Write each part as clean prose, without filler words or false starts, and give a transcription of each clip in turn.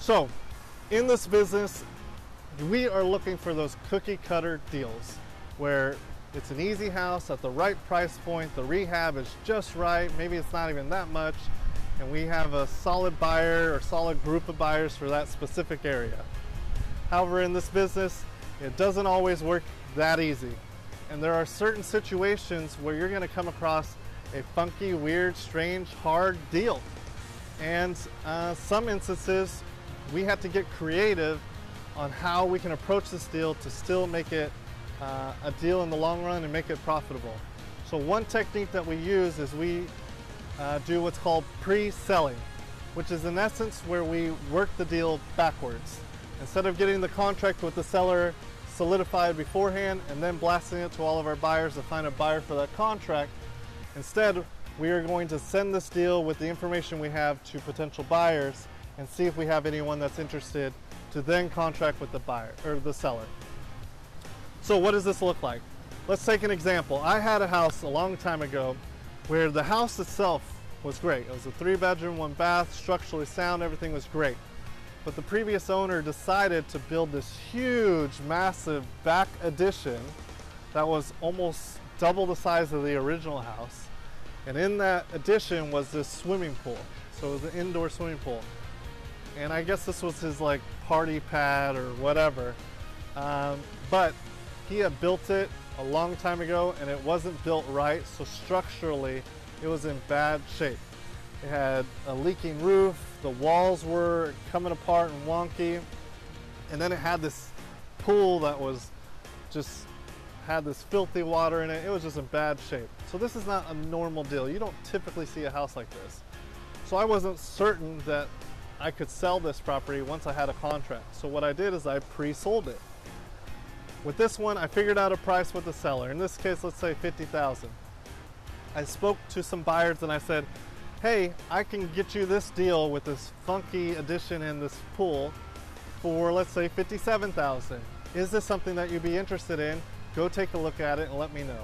So, in this business, we are looking for those cookie cutter deals where it's an easy house at the right price point, the rehab is just right, maybe it's not even that much, and we have a solid buyer or solid group of buyers for that specific area. However, in this business, it doesn't always work that easy. And there are certain situations where you're going to come across a funky, weird, strange, hard deal. And some instances, we have to get creative on how we can approach this deal to still make it a deal in the long run and make it profitable. So one technique that we use is we do what's called pre-selling, which is in essence where we work the deal backwards. Instead of getting the contract with the seller solidified beforehand and then blasting it to all of our buyers to find a buyer for that contract, instead we are going to send this deal with the information we have to potential buyers and see if we have anyone that's interested to then contract with the buyer or the seller. So what does this look like? Let's take an example. I had a house a long time ago where the house itself was great. It was a 3-bedroom, 1-bath, structurally sound, everything was great. But the previous owner decided to build this huge, massive back addition that was almost double the size of the original house. And in that addition was this swimming pool. So it was an indoor swimming pool. And I guess this was his like party pad or whatever. But he had built it a long time ago and it wasn't built right. So structurally, it was in bad shape. It had a leaking roof, the walls were coming apart and wonky, and then it had this pool that was just had this filthy water in it. It was just in bad shape. So this is not a normal deal. You don't typically see a house like this. So I wasn't certain that I could sell this property once I had a contract. So what I did is I pre-sold it. With this one, I figured out a price with the seller. In this case, let's say $50,000. I spoke to some buyers and I said, hey, I can get you this deal with this funky addition in this pool for, let's say, $57,000. Is this something that you'd be interested in? Go take a look at it and let me know.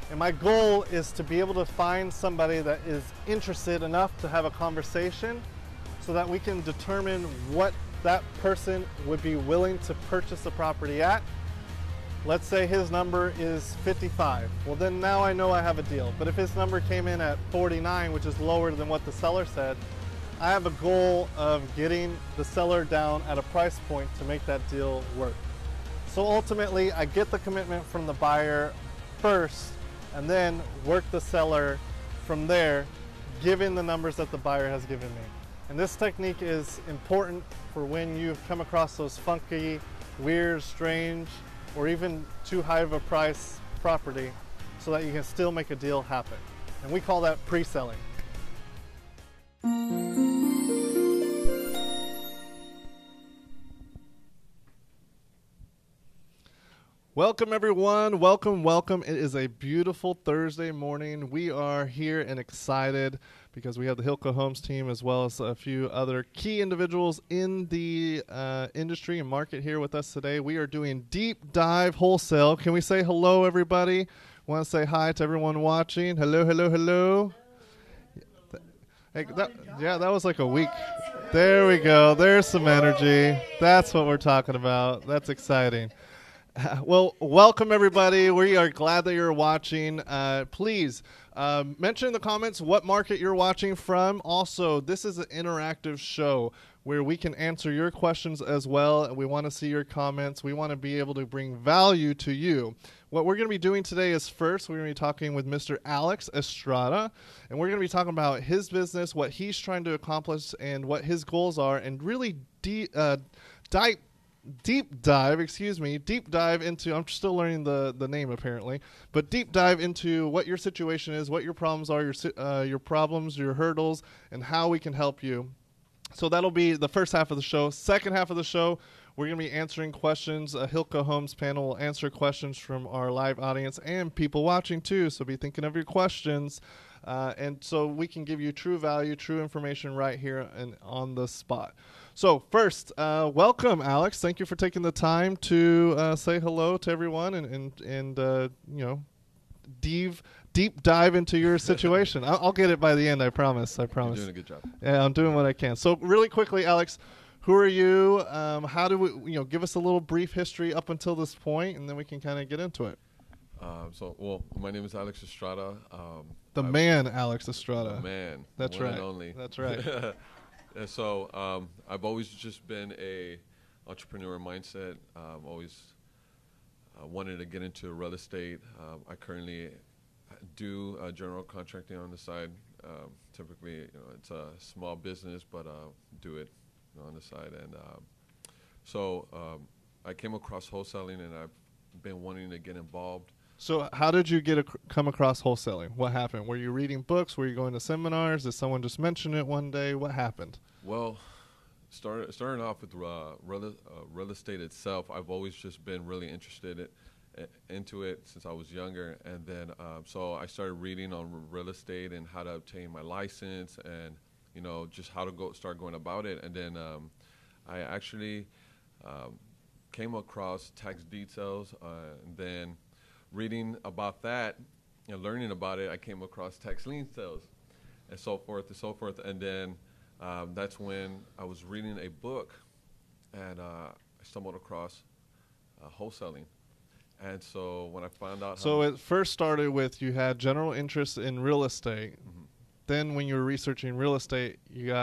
And my goal is to be able to find somebody that is interested enough to have a conversation so that we can determine what that person would be willing to purchase the property at. Let's say his number is 55. Well, then now I know I have a deal. But if his number came in at 49, which is lower than what the seller said, I have a goal of getting the seller down at a price point to make that deal work. So ultimately, I get the commitment from the buyer first and then work the seller from there, given the numbers that the buyer has given me. And this technique is important for when you come across those funky, weird, strange, or even too high of a price property so that you can still make a deal happen. And we call that pre-selling. Welcome everyone, welcome. It is a beautiful Thursday morning. We are here and excited because we have the Hilco Homes team as well as a few other key individuals in the industry and market here with us today. We are doing Deep Dive Wholesale. Can we say hello, everybody? Want to say hi to everyone watching? Hello. Hey, that was like a week. There we go. There's some energy. That's what we're talking about. That's exciting. Well, welcome everybody. We are glad that you're watching. Please mention in the comments what market you're watching from. Also, this is an interactive show where we can answer your questions as well. We want to see your comments. We want to be able to bring value to you. What we're going to be doing today is first, we're going to be talking with Mr. Alex Estrada, and we're going to be talking about his business, what he's trying to accomplish, and what his goals are, and really deep dive into, I'm still learning the name apparently, but deep dive into what your situation is, what your problems are, your problems, your hurdles, and how we can help you. So that'll be the first half of the show. Second half of the show, we're going to be answering questions. A Hilco Homes panel will answer questions from our live audience and people watching too, so be thinking of your questions. And so we can give you true value, true information right here and on the spot. So first, welcome, Alex. Thank you for taking the time to say hello to everyone and you know, deep dive into your situation. I'll get it by the end. I promise. You're doing a good job. Yeah, I'm doing what I can. So really quickly, Alex, Who are you? How do we, give us a little brief history up until this point, and then we can kind of get into it. My name is Alex Estrada. Alex Estrada. The man. That's one right. And only. That's right. And so I've always just been a entrepreneur mindset. Always wanted to get into real estate. I currently do general contracting on the side. Typically, it's a small business, but do it on the side. And so I came across wholesaling, and I've been wanting to get involved. So how did you come across wholesaling? What happened? Were you reading books? Were you going to seminars? Did someone just mention it one day? What happened? Well, starting off with real estate itself, I've always just been really interested into it since I was younger. And then so I started reading on real estate and how to obtain my license and, just how to start going about it. And then I actually came across tax details and then reading about that and learning about it, I came across tax lien sales and so forth and so forth. And then that's when I was reading a book and I stumbled across wholesaling. And so when I found out... So it first started with you had general interest in real estate. Mm-hmm. Then when you were researching real estate, you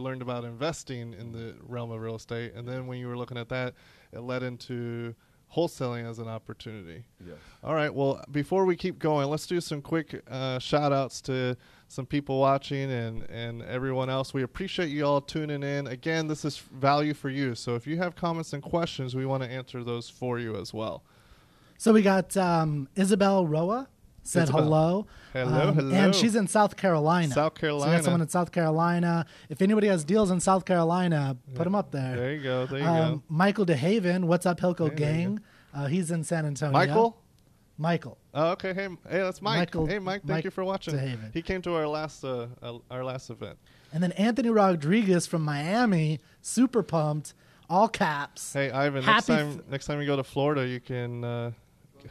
learned about investing in the realm of real estate. And then when you were looking at that, it led into wholesaling as an opportunity. Yes. All right. Well, before we keep going, let's do some quick shout outs to some people watching and everyone else. We appreciate you all tuning in. Again, this is value for you. So if you have comments and questions, we want to answer those for you as well. So we got Isabel Roa said hello. Hello. And she's in South Carolina. South Carolina. So we got someone in South Carolina. If anybody has deals in South Carolina, put them up there. There you go. Michael DeHaven, what's up, Hilco gang? He's in San Antonio. Michael. Oh, okay. Hey, that's Mike. Hey, Mike. Thank you for watching. DeHaven. He came to our last event. And then Anthony Rodriguez from Miami, super pumped, all caps. Hey, Ivan. Next time you go to Florida, you can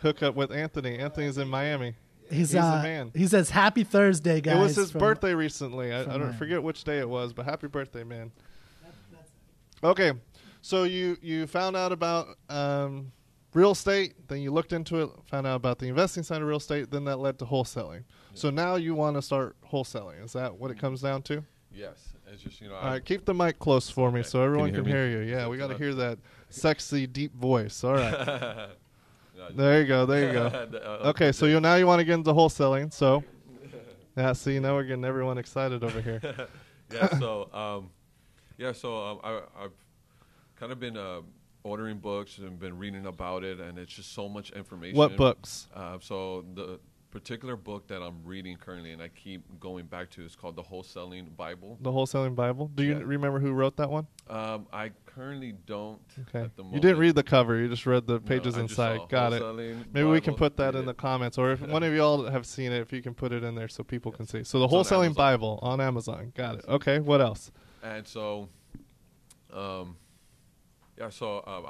hook up with Anthony. Anthony's in Miami. He's the man. He says, "Happy Thursday, guys." It was his birthday recently. I don't forget which day it was, but happy birthday, man. Okay, so you found out about real estate, then you looked into it, found out about the investing side of real estate, then that led to wholesaling. Yeah. So now you want to start wholesaling. Is that what it comes down to? Yes. It's just, all right, keep the mic close for me so everyone can hear you. Yeah, we got to hear that sexy, deep voice. All right. There you go. Okay, so now you want to get into wholesaling. So, now we're getting everyone excited over here. I've kind of been ordering books and been reading about it, and it's just so much information. What books? So the particular book that I'm reading currently, and I keep going back to, is called The Wholesaling Bible. The Wholesaling Bible. Do you remember who wrote that one? I currently don't. Okay. At the moment. You didn't read the cover. You just read the pages inside. Got it. Maybe Bible, we can put that in the comments, or if one of you all have seen it, if you can put it in there so people can see. So the Wholesaling Bible on Amazon. Got it. Okay. What else? And so, I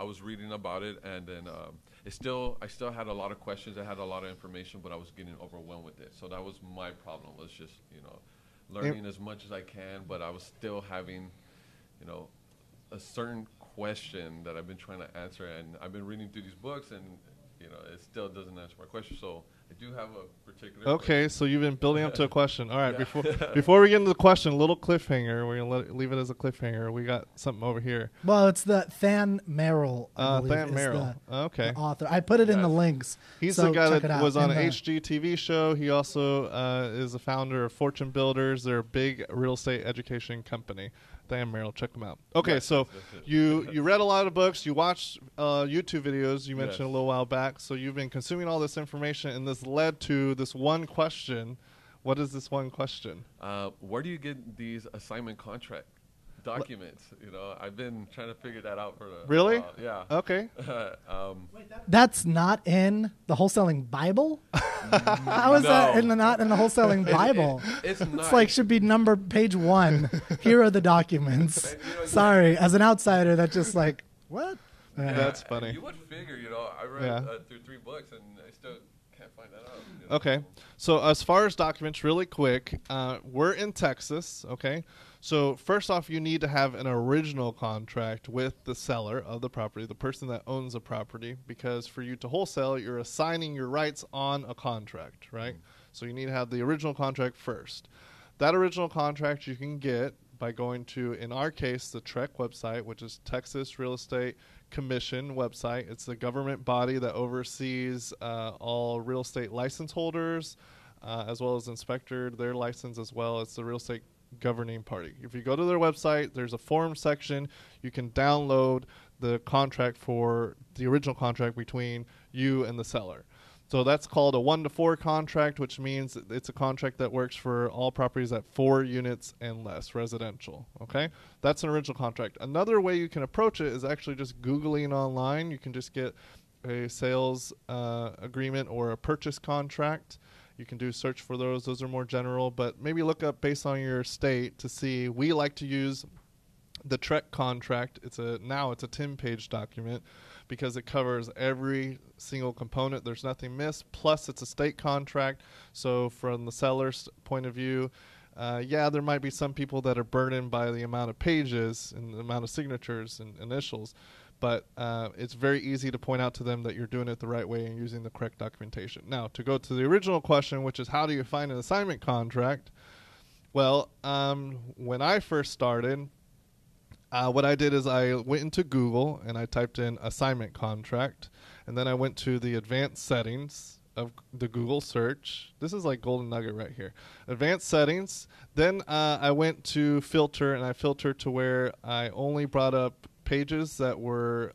was reading about it, and then I still had a lot of questions. I had a lot of information, but I was getting overwhelmed with it. So that was my problem. Was just learning as much as I can, but I was still having a certain question that I've been trying to answer, and I've been reading through these books, and it still doesn't answer my question. So I do have a particular question. So you've been building up to a question. All right, before we get into the question, a little cliffhanger. We're gonna leave it as a cliffhanger. We got something over here. Well, it's the Than Merrill. Than Merrill. The author. I put it in the links. He's the guy that was on an HGTV show. He also is the founder of Fortune Builders. They're a big real estate education company. Than Merrill, check them out. Okay, so you read a lot of books. You watched YouTube videos you mentioned a little while back. So you've been consuming all this information, and this led to this one question. What is this one question? Where do you get these assignment contract documents? I've been trying to figure that out for a Really? while. Yeah. Okay. That's not in the wholesaling Bible? How is that not in the wholesaling Bible? It's not. It's like should be page 1. Here are the documents. Sorry, as an outsider, that's just like, what? Yeah, that's funny. You would figure, I read through 3 books, and I still can't find that out. Okay. So as far as documents, really quick, we're in Texas, okay? So first off, you need to have an original contract with the seller of the property, the person that owns the property, because for you to wholesale, you're assigning your rights on a contract, right? So you need to have the original contract first. That original contract you can get by going to, in our case, the TREC website, which is Texas Real Estate Commission website. It's the government body that oversees all real estate license holders, as well as inspector their license as well. It's the real estate governing party. If you go to their website, there's a form section. You can download the contract for the original contract between you and the seller. So that's called a 1-to-4 contract, which means it's a contract that works for all properties at 4 units and less, residential. Okay, that's an original contract. Another way you can approach it is actually just Googling online. You can just get a sales agreement or a purchase contract. You can do search for those. Those are more general, but maybe look up based on your state to see. We like to use the TREC contract. Now it's a 10-page document because it covers every single component. There's nothing missed. Plus, it's a state contract. So from the seller's point of view, there might be some people that are burdened by the amount of pages and the amount of signatures and initials. But it's very easy to point out to them that you're doing it the right way and using the correct documentation. Now, to go to the original question, which is how do you find an assignment contract? Well, when I first started, what I did is I went into Google and I typed in assignment contract. And then I went to the advanced settings of the Google search. This is like golden nugget right here. Advanced settings. Then I went to filter, and I filtered to where I only brought up pages that were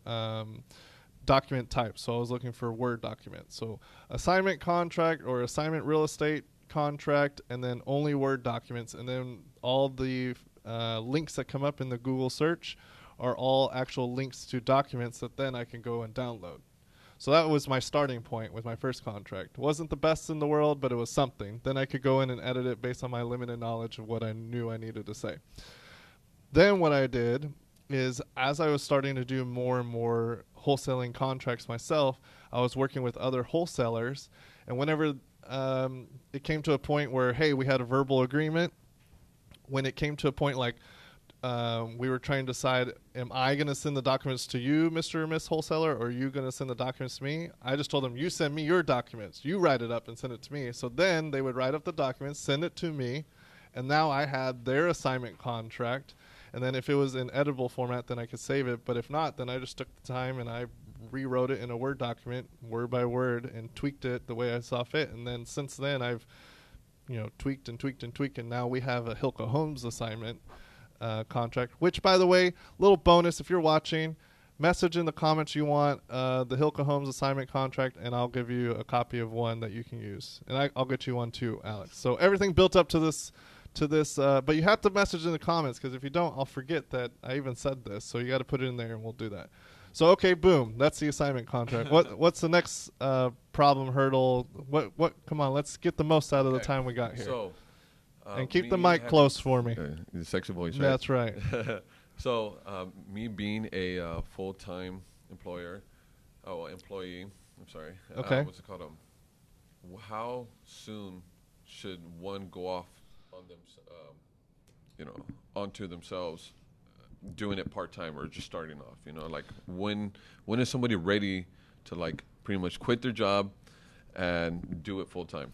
document type. So I was looking for Word documents. So assignment contract or assignment real estate contract, and then only Word documents. And then all the links that come up in the Google search are all actual links to documents that then I can go and download. So that was my starting point with my first contract. It wasn't the best in the world, but it was something. Then I could go in and edit it based on my limited knowledge of what I knew I needed to say. Then what I did is, as I was starting to do more and more wholesaling contracts myself, I was working with other wholesalers. And whenever it came to a point where, hey, we had a verbal agreement, when it came to a point like we were trying to decide, am I going to send the documents to you, Mr. or Miss Wholesaler, or are you going to send the documents to me? I just told them, you send me your documents. You write it up and send it to me. So then they would write up the documents, send it to me, and now I had their assignment contract. And then if it was in editable format, then I could save it. But if not, then I just took the time and I rewrote it in a Word document, word by word, and tweaked it the way I saw fit. And then since then, I've tweaked and tweaked and tweaked, and now we have a Hilco Homes assignment contract, which, by the way, little bonus, if you're watching, message in the comments you want the Hilco Homes assignment contract, and I'll give you a copy of one that you can use. And I'll get you one too, Alex. So everything built up to this, but you have to message in the comments, because if you don't, I'll forget that I even said this. So you got to put it in there, and we'll do that. So okay, boom, that's the assignment contract. What's the next problem, hurdle? What? Come on, let's get the most out of the time we got here. So, and keep the mic close for me. The sexy voice, right? That's right. So me being a full-time employee. I'm sorry. Okay. What's it called? How soon should one go off on them? Onto themselves, doing it part-time or just starting off? Like when is somebody ready to like pretty much quit their job and do it full-time?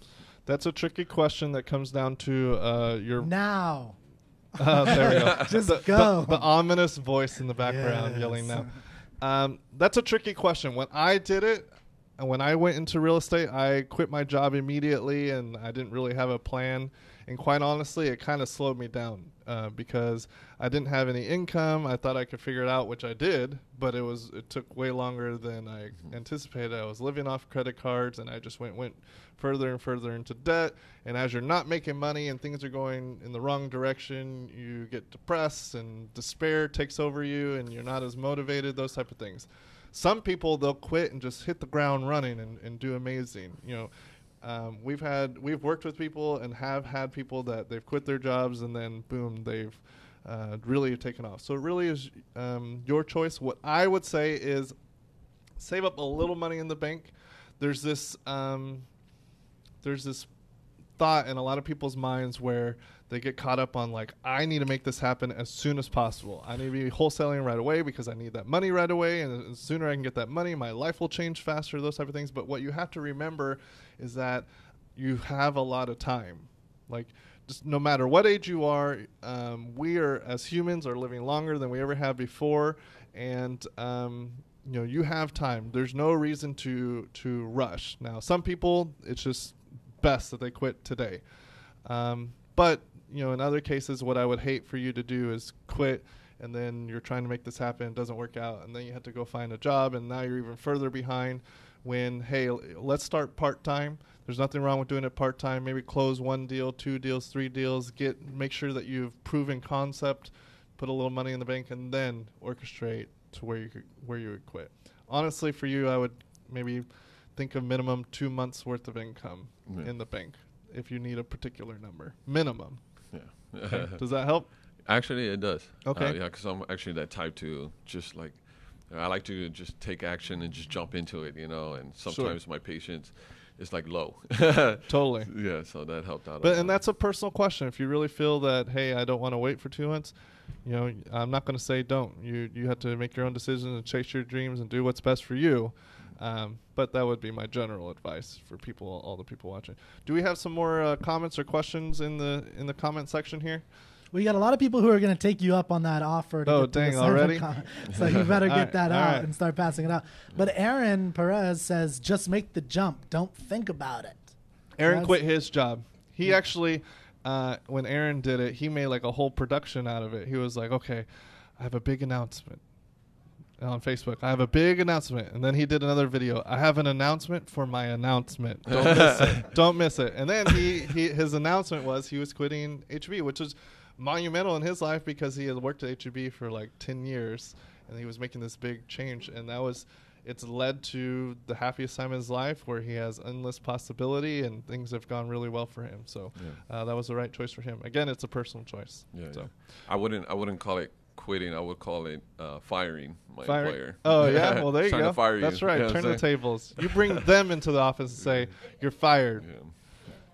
That's a tricky question that comes down to your now. There we go. Just go. The ominous voice in the background yelling now. That's a tricky question. When I did it, and when I went into real estate, I quit my job immediately, and I didn't really have a plan. And quite honestly, it kind of slowed me down because I didn't have any income. I thought I could figure it out, which I did, but it took way longer than I anticipated. I was living off credit cards, and I just went further and further into debt. And as you're not making money and things are going in the wrong direction, you get depressed and despair takes over you, and you're not as motivated, those type of things. Some people, they'll quit and just hit the ground running and do amazing. We've worked with people and have had people that they've quit their jobs and then boom, they've really taken off. So it really is your choice. What I would say is save up a little money in the bank. There's this thought in a lot of people's minds where They get caught up on like, I need to make this happen as soon as possible. I need to be wholesaling right away because I need that money right away. And the sooner I can get that money, my life will change faster, those type of things. But what you have to remember is that you have a lot of time. Like, just no matter what age you are, we are, as humans, are living longer than we ever have before. And, you have time. There's no reason to rush. Now, some people, it's just best that they quit today. But, in other cases, what I would hate for you to do is quit, and then you're trying to make this happen, it doesn't work out, and then you have to go find a job, and now you're even further behind when, hey, let's start part-time. There's nothing wrong with doing it part-time. Maybe close 1 deal, 2 deals, 3 deals. Make sure that you've proven concept, put a little money in the bank, and then orchestrate to where you would quit. Honestly, for you, I would maybe think of minimum 2 months worth of income in the bank if you need a particular number. Minimum. Yeah. Okay. Does that help? Actually, it does. Okay. Yeah, because I'm actually that type to just like, I like to just take action and just jump into it, and sometimes my patience is like low. Totally. Yeah, so that helped out. And that's a personal question. If you really feel that, hey, I don't want to wait for 2 months, I'm not going to say don't. You have to make your own decisions and chase your dreams and do what's best for you. But that would be my general advice for all the people watching. Do we have some more comments or questions in the comment section here? We got a lot of people who are going to take you up on that offer. Oh, dang, already? So you better get that out right. and start passing it out. But Aaron Perez says, just make the jump. Don't think about it. Aaron quit his job. He actually, when Aaron did it, he made like a whole production out of it. He was like, okay, I have a big announcement on Facebook. I have a big announcement. And then he did another video. I have an announcement for my announcement. Don't miss it. Don't miss it. And then his announcement was he was quitting HB, which was monumental in his life because he had worked at HEB for like 10 years and he was making this big change, and it's led to the happiest time of his life where he has endless possibility and things have gone really well for him. So that was the right choice for him. Again, it's a personal choice. Yeah. I wouldn't call it quitting. I would call it firing my employer. Oh yeah, well there you go. To fire you. That's right. Turn the tables. You bring them into the office and say you're fired.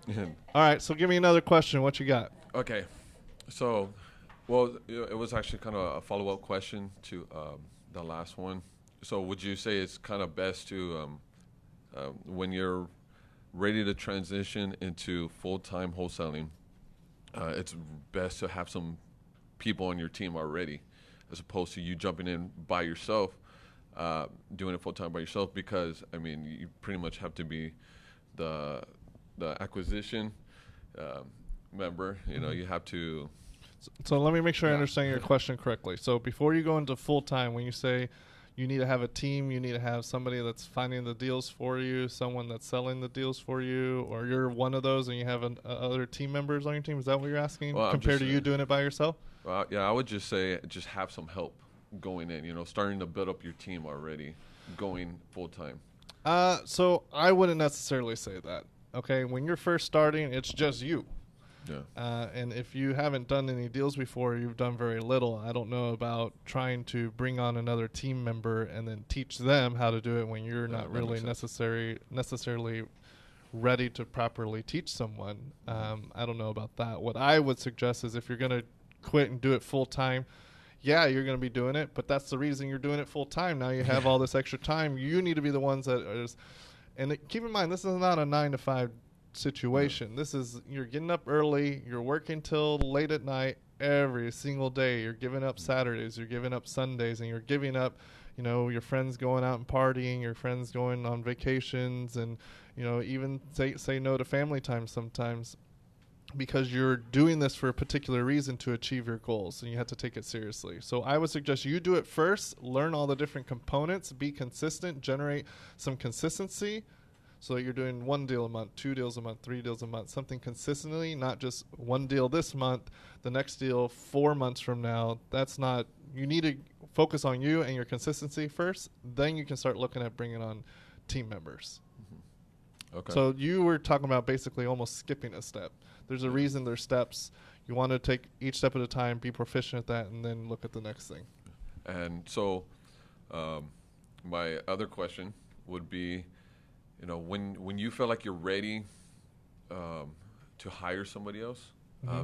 Yeah. All right, so give me another question. What you got? Okay. So, it was actually kind of a follow-up question to the last one. So would you say it's kind of best to, when you're ready to transition into full-time wholesaling, it's best to have some people on your team already as opposed to you jumping in by yourself, doing it full-time by yourself, because, you pretty much have to be the acquisition member. You have to. So let me make sure I understand your question correctly. So before you go into full time, when you say you need to have a team, you need to have somebody that's finding the deals for you, someone that's selling the deals for you, or you're one of those and you have other team members on your team. Is that what you're asking? Compared to you doing it by yourself? Well, yeah, I would just say just have some help going in. Starting to build up your team already, going full time. So I wouldn't necessarily say that. Okay, when you're first starting, it's just you. Yeah. And if you haven't done any deals before, you've done very little. I don't know about trying to bring on another team member and then teach them how to do it when you're not really necessarily ready to properly teach someone. I don't know about that. What I would suggest is if you're going to quit and do it full time, yeah, you're going to be doing it, but that's the reason you're doing it full time. Now you have all this extra time. You need to be the ones that are. And keep in mind, this is not a 9-to-5 situation. This is, you're getting up early, you're working till late at night every single day. You're giving up Saturdays, you're giving up Sundays, and you're giving up, your friends going out and partying, your friends going on vacations, and, even say no to family time sometimes because you're doing this for a particular reason to achieve your goals, and you have to take it seriously. So I would suggest you do it first, learn all the different components, be consistent, generate some consistency, so that you're doing 1 deal a month, 2 deals a month, 3 deals a month, something consistently, not just 1 deal this month, the next deal 4 months from now. That's not, you need to focus on you and your consistency first, then you can start looking at bringing on team members. Mm-hmm. Okay. So you were talking about basically almost skipping a step. There's a reason there's steps. You want to take each step at a time, be proficient at that, and then look at the next thing. And so my other question would be, when you feel like you're ready to hire somebody else,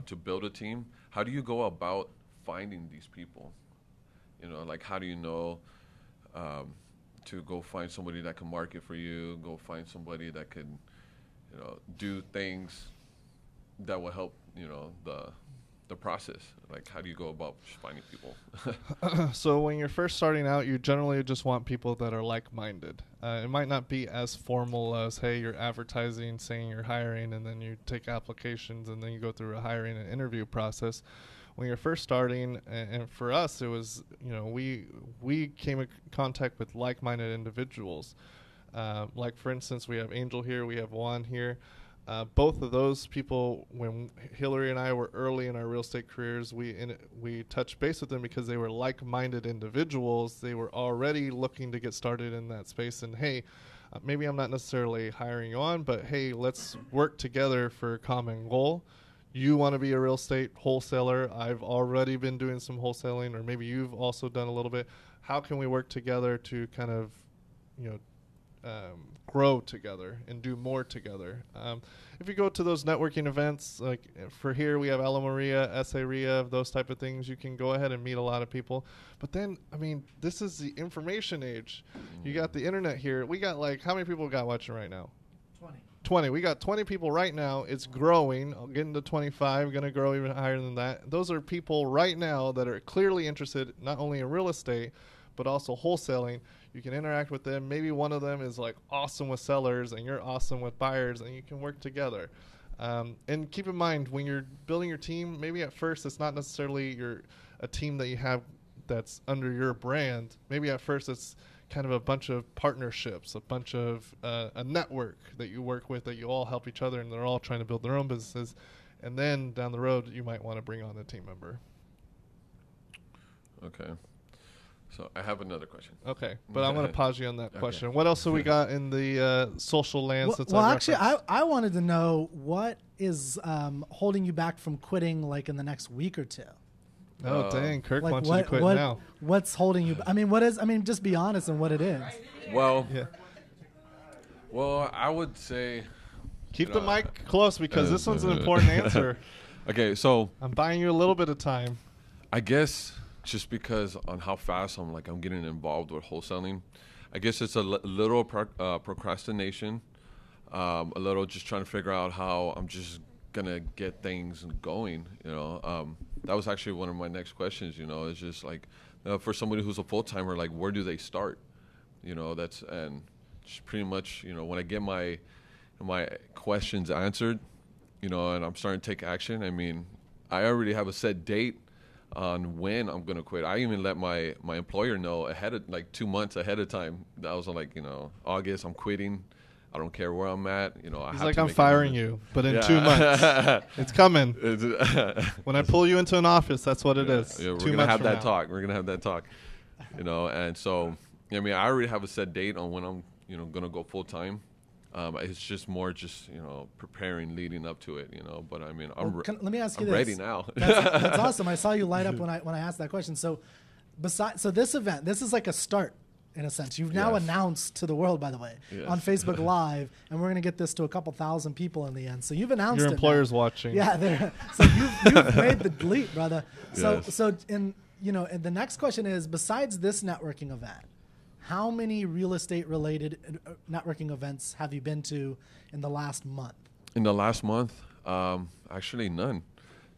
to build a team. How do you go about finding these people? You know, like how do you know to go find somebody that can market for you, go find somebody that can, you know, do things that will help, you know, the process? Like, how do you go about finding people? So when you're first starting out, you generally just want people that are like-minded. It might not be as formal as, hey, you're advertising saying you're hiring, and then you take applications, and then you go through a hiring and interview process. When you're first starting, and for us, it was, you know, we came in contact with like-minded individuals. Like, for instance, we have Angel here, we have Juan here. Both of those people, when Hillary and I were early in our real estate careers, we touched base with them because they were like-minded individuals. They were already looking to get started in that space. And, hey, maybe I'm not necessarily hiring you on, but, hey, let's work together for a common goal. You want to be a real estate wholesaler. I've already been doing some wholesaling, or maybe you've also done a little bit. How can we work together to kind of, you know, grow together and do more together? If you go to those networking events, like for here, we have Ella Maria, S.A. Ria, those type of things. You can go ahead and meet a lot of people. But then, I mean, this is the information age. You got the internet here. We got, like, how many people got watching right now? 20. We got 20 people right now. It's growing. I'll get into 25. Going to grow even higher than that. Those are people right now that are clearly interested not only in real estate, but also wholesaling. You can interact with them. Maybe one of them is like awesome with sellers and you're awesome with buyers, and you can work together. And keep in mind, when you're building your team, maybe at first it's not necessarily a team that you have that's under your brand. Maybe at first it's kind of a bunch of partnerships, a bunch of a network that you work with, that you all help each other, and they're all trying to build their own businesses. And then down the road, you might want to bring on a team member. Okay. So I have another question. Okay, but I'm going to pause you on that question. What else have we got in the social lands? Well, actually, I wanted to know what is holding you back from quitting, like, in the next week or two. Oh, dang. Kirk like wants you to quit now. What's holding you? I mean, just be honest on what it is. Well, I would say... Keep the mic close, because this one's an important answer. Okay, so... I'm buying you a little bit of time. I guess just because on how fast I'm getting involved with wholesaling, I guess it's a little procrastination, a little just trying to figure out how I'm just going to get things going, you know. That was actually one of my next questions, you know. It's just like, for somebody who's a full-timer, like, where do they start? You know, and just pretty much, you know, when I get my questions answered, you know, and I'm starting to take action, I mean, I already have a set date on when I'm going to quit. I even let my employer know ahead of, like, 2 months ahead of time. I was like, you know, August, I'm quitting. I don't care where I'm at. You know, he's like, I'm firing you, but in 2 months, it's coming. When I pull you into an office, that's what it is. Yeah, we're going to have that talk. We're going to have that talk. You know, and so, I mean, I already have a set date on when I'm, you know, going to go full time. It's just more you know, preparing, leading up to it, you know. But I mean, let me ask you I'm this. ready now. That's awesome. I saw you light up when I asked that question. So this event, this is like a start in a sense. You've now announced to the world, by the way, on Facebook Live, and we're going to get this to a couple thousand people in the end. So you've announced your it. Your employer's watching. Yeah, so you've made the leap, brother. So you know, and the next question is, besides this networking event, how many real estate related networking events have you been to in the last month? In the last month, actually none.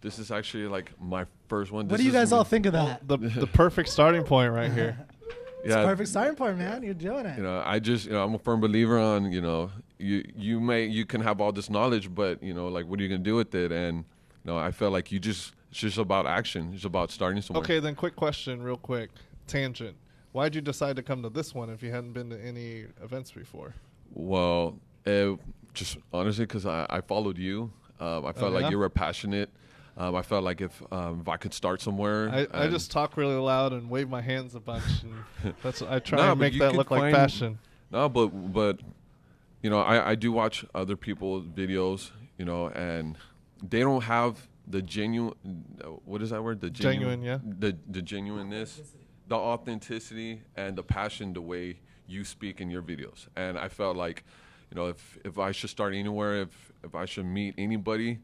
This is actually like my first one. What do you guys all think of that? The perfect starting point right here. It's a perfect starting point, man. You're doing it. You know, I'm a firm believer on, you know, you can have all this knowledge, but, you know, like, what are you going to do with it? And, you know, I feel like it's just about action. It's about starting somewhere. Okay, then quick question, real quick. Tangent. Why'd you decide to come to this one if you hadn't been to any events before? Well, just honestly, because I followed you. I felt like you were passionate. I felt like if I could start somewhere. I just talk really loud and wave my hands a bunch. And I try to make that look like passion. No, but you know, I do watch other people's videos, you know, and they don't have the genuine. What is that word? The genuine, yeah. The genuineness, the authenticity, and the passion, the way you speak in your videos. And I felt like, you know, if I should start anywhere, if I should meet anybody,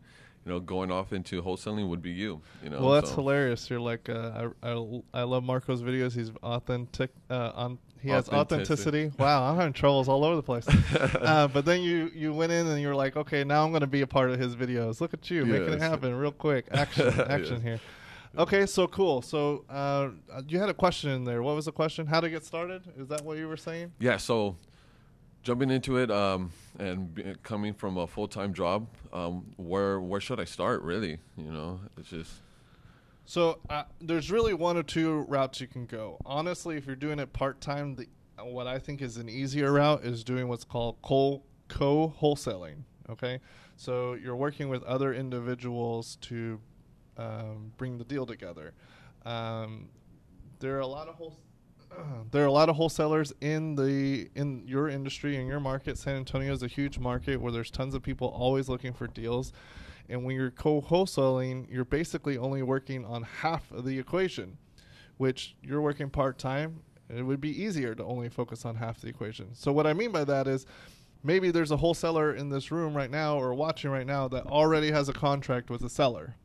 going off into wholesaling would be you. Well, that's hilarious. You're like, I love Marco's videos. He's authentic. He has authenticity. Wow, I'm having troubles all over the place. But then you went in and you're like, okay, now I'm going to be a part of his videos. Look at you making it happen real quick. Action here. Okay, so cool. So you had a question in there. What was the question? How to get started? Is that what you were saying? Yeah. So jumping into it and coming from a full-time job, where should I start? Really, it's just. So there's really one or two routes you can go. Honestly, if you're doing it part-time, what I think is an easier route is doing what's called co-wholesaling. Okay, so you're working with other individuals to bring the deal together. There are a lot of wholesalers in your industry, in your market. San Antonio is a huge market where there's tons of people always looking for deals. And when you're co-wholesaling, you're basically only working on half of the equation, which you're working part-time. It would be easier to only focus on half the equation. So what I mean by that is maybe there's a wholesaler in this room right now or watching right now that already has a contract with a seller.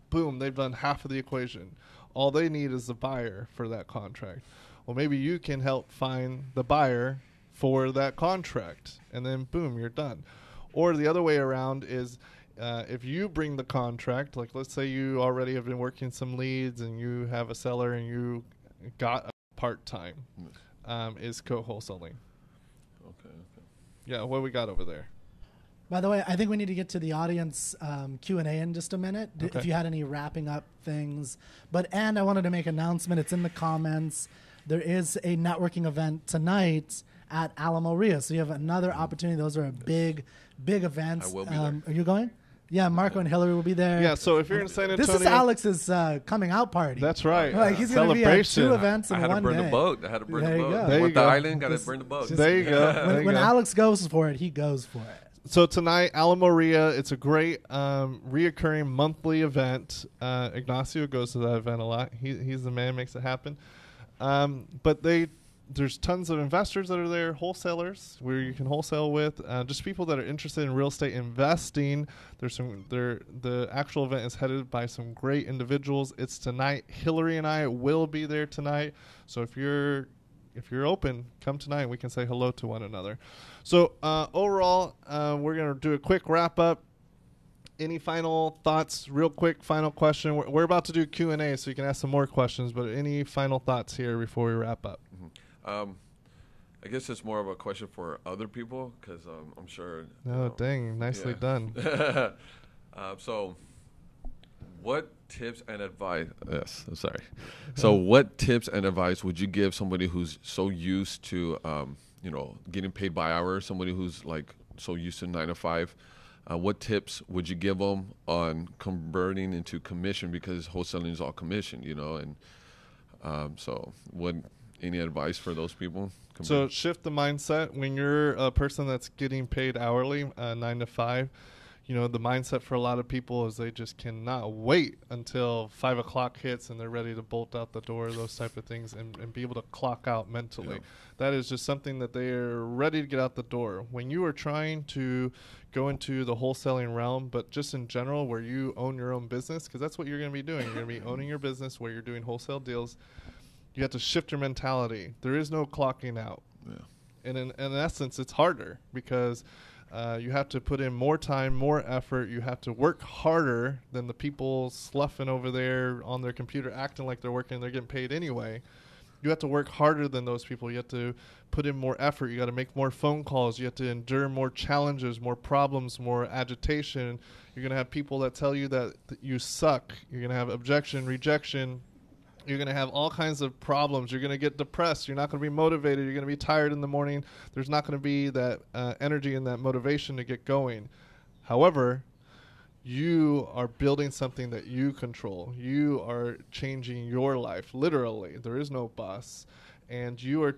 Boom, they've done half of the equation. All they need is the buyer for that contract. Well, maybe you can help find the buyer for that contract, and then boom, you're done. Or the other way around is if you bring the contract, like let's say you already have been working some leads and you have a seller and you got a part-time, is co-wholesaling. Okay. Yeah, what we got over there? By the way, I think we need to get to the audience Q&A in just a minute, okay. If you had any wrapping up things. And I wanted to make an announcement. It's in the comments. There is a networking event tonight at Alamo Ria. So you have another opportunity. Those are big events. I will be there. Are you going? Yeah, Marco and Hillary will be there. Yeah, so if you're in San Antonio. This is Alex's coming out party. That's right. Like he's going to be at 2 events in one day. I had to burn the boat. I had to burn the boat. There you the go. island, got to burn the boat. There you go. When Alex goes for it, he goes for it. So tonight, Alamo Ria, it's a great reoccurring monthly event. Ignacio goes to that event a lot. He's the man, makes it happen. But there's tons of investors that are there, wholesalers where you can wholesale with, just people that are interested in real estate investing. The actual event is headed by some great individuals. It's tonight. Hillary and I will be there tonight. So if you're open, come tonight. We can say hello to one another. So overall, we're going to do a quick wrap up. Any final thoughts? Real quick, final question. We're about to do Q&A, so you can ask some more questions. But any final thoughts here before we wrap up? Mm-hmm. I guess it's more of a question for other people because I'm sure. Oh, dang. Nicely done. So what tips and advice? Yes, I'm sorry. So what tips and advice would you give somebody who's so used to, getting paid by hour, somebody who's like so used to 9 to 5? What tips would you give them on converting into commission, because wholesaling is all commission, and so any advice for those people? So shift the mindset. When you're a person that's getting paid hourly, 9 to 5, the mindset for a lot of people is they just cannot wait until 5 o'clock hits and they're ready to bolt out the door, those type of things, and be able to clock out mentally. Yeah. That is just something that they are ready to get out the door. When you are trying to go into the wholesaling realm, but just in general where you own your own business, because that's what you're going to be doing. You're going to be owning your business where you're doing wholesale deals. You have to shift your mentality. There is no clocking out. Yeah. And in essence, it's harder because you have to put in more time, more effort. You have to work harder than the people sloughing over there on their computer acting like they're working. They're getting paid anyway. You have to work harder than those people. You have to put in more effort. You got to make more phone calls. You have to endure more challenges, more problems, more agitation. You're going to have people that tell you that you suck. You're going to have objection, rejection. You're going to have all kinds of problems. You're going to get depressed. You're not going to be motivated. You're going to be tired in the morning. There's not going to be that energy and that motivation to get going. However, you are building something that you control. You are changing your life, literally. There is no boss. And you are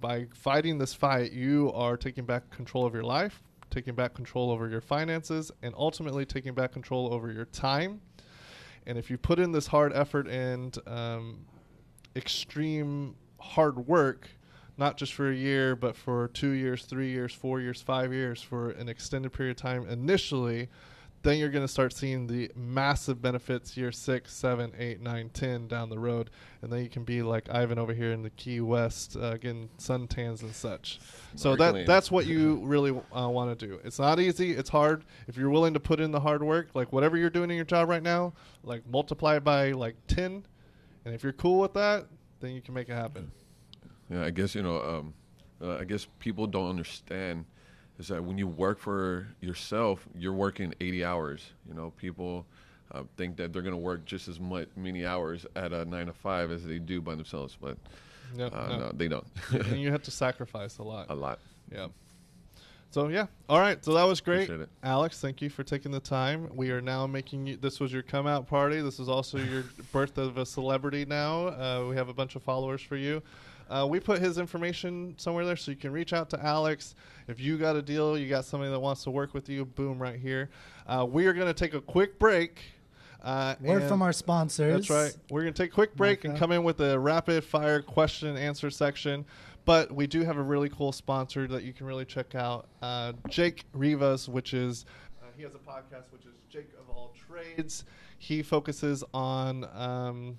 by fighting this fight, you are taking back control of your life, taking back control over your finances, and ultimately taking back control over your time. And if you put in this hard effort and extreme hard work, not just for a year, but for 2 years, 3 years, 4 years, 5 years, for an extended period of time initially, then you're going to start seeing the massive benefits year 6, 7, 8, 9, 10 down the road. And then you can be like Ivan over here in the Key West, getting suntans and such. So that's what you really want to do. It's not easy. It's hard. If you're willing to put in the hard work, like whatever you're doing in your job right now, like multiply it by like 10. And if you're cool with that, then you can make it happen. Yeah, I guess, I guess people don't understand is that when you work for yourself, you're working 80 hours. People think that they're going to work just as many hours at a 9 to 5 as they do by themselves, but no, they don't. And you have to sacrifice a lot. A lot. Yeah. So, yeah. All right. So that was great. Appreciate it. Alex, thank you for taking the time. We are now making you, this was your come out party. This is also your birth of a celebrity now. We have a bunch of followers for you. We put his information somewhere there so you can reach out to Alex. If you got a deal, you got somebody that wants to work with you, boom, right here. We are going to take a quick break. Word from our sponsors. That's right. We're going to take a quick break and come in with a rapid fire question and answer section. But we do have a really cool sponsor that you can really check out. Jake Rivas, which is, he has a podcast, which is Jake of All Trades. He focuses on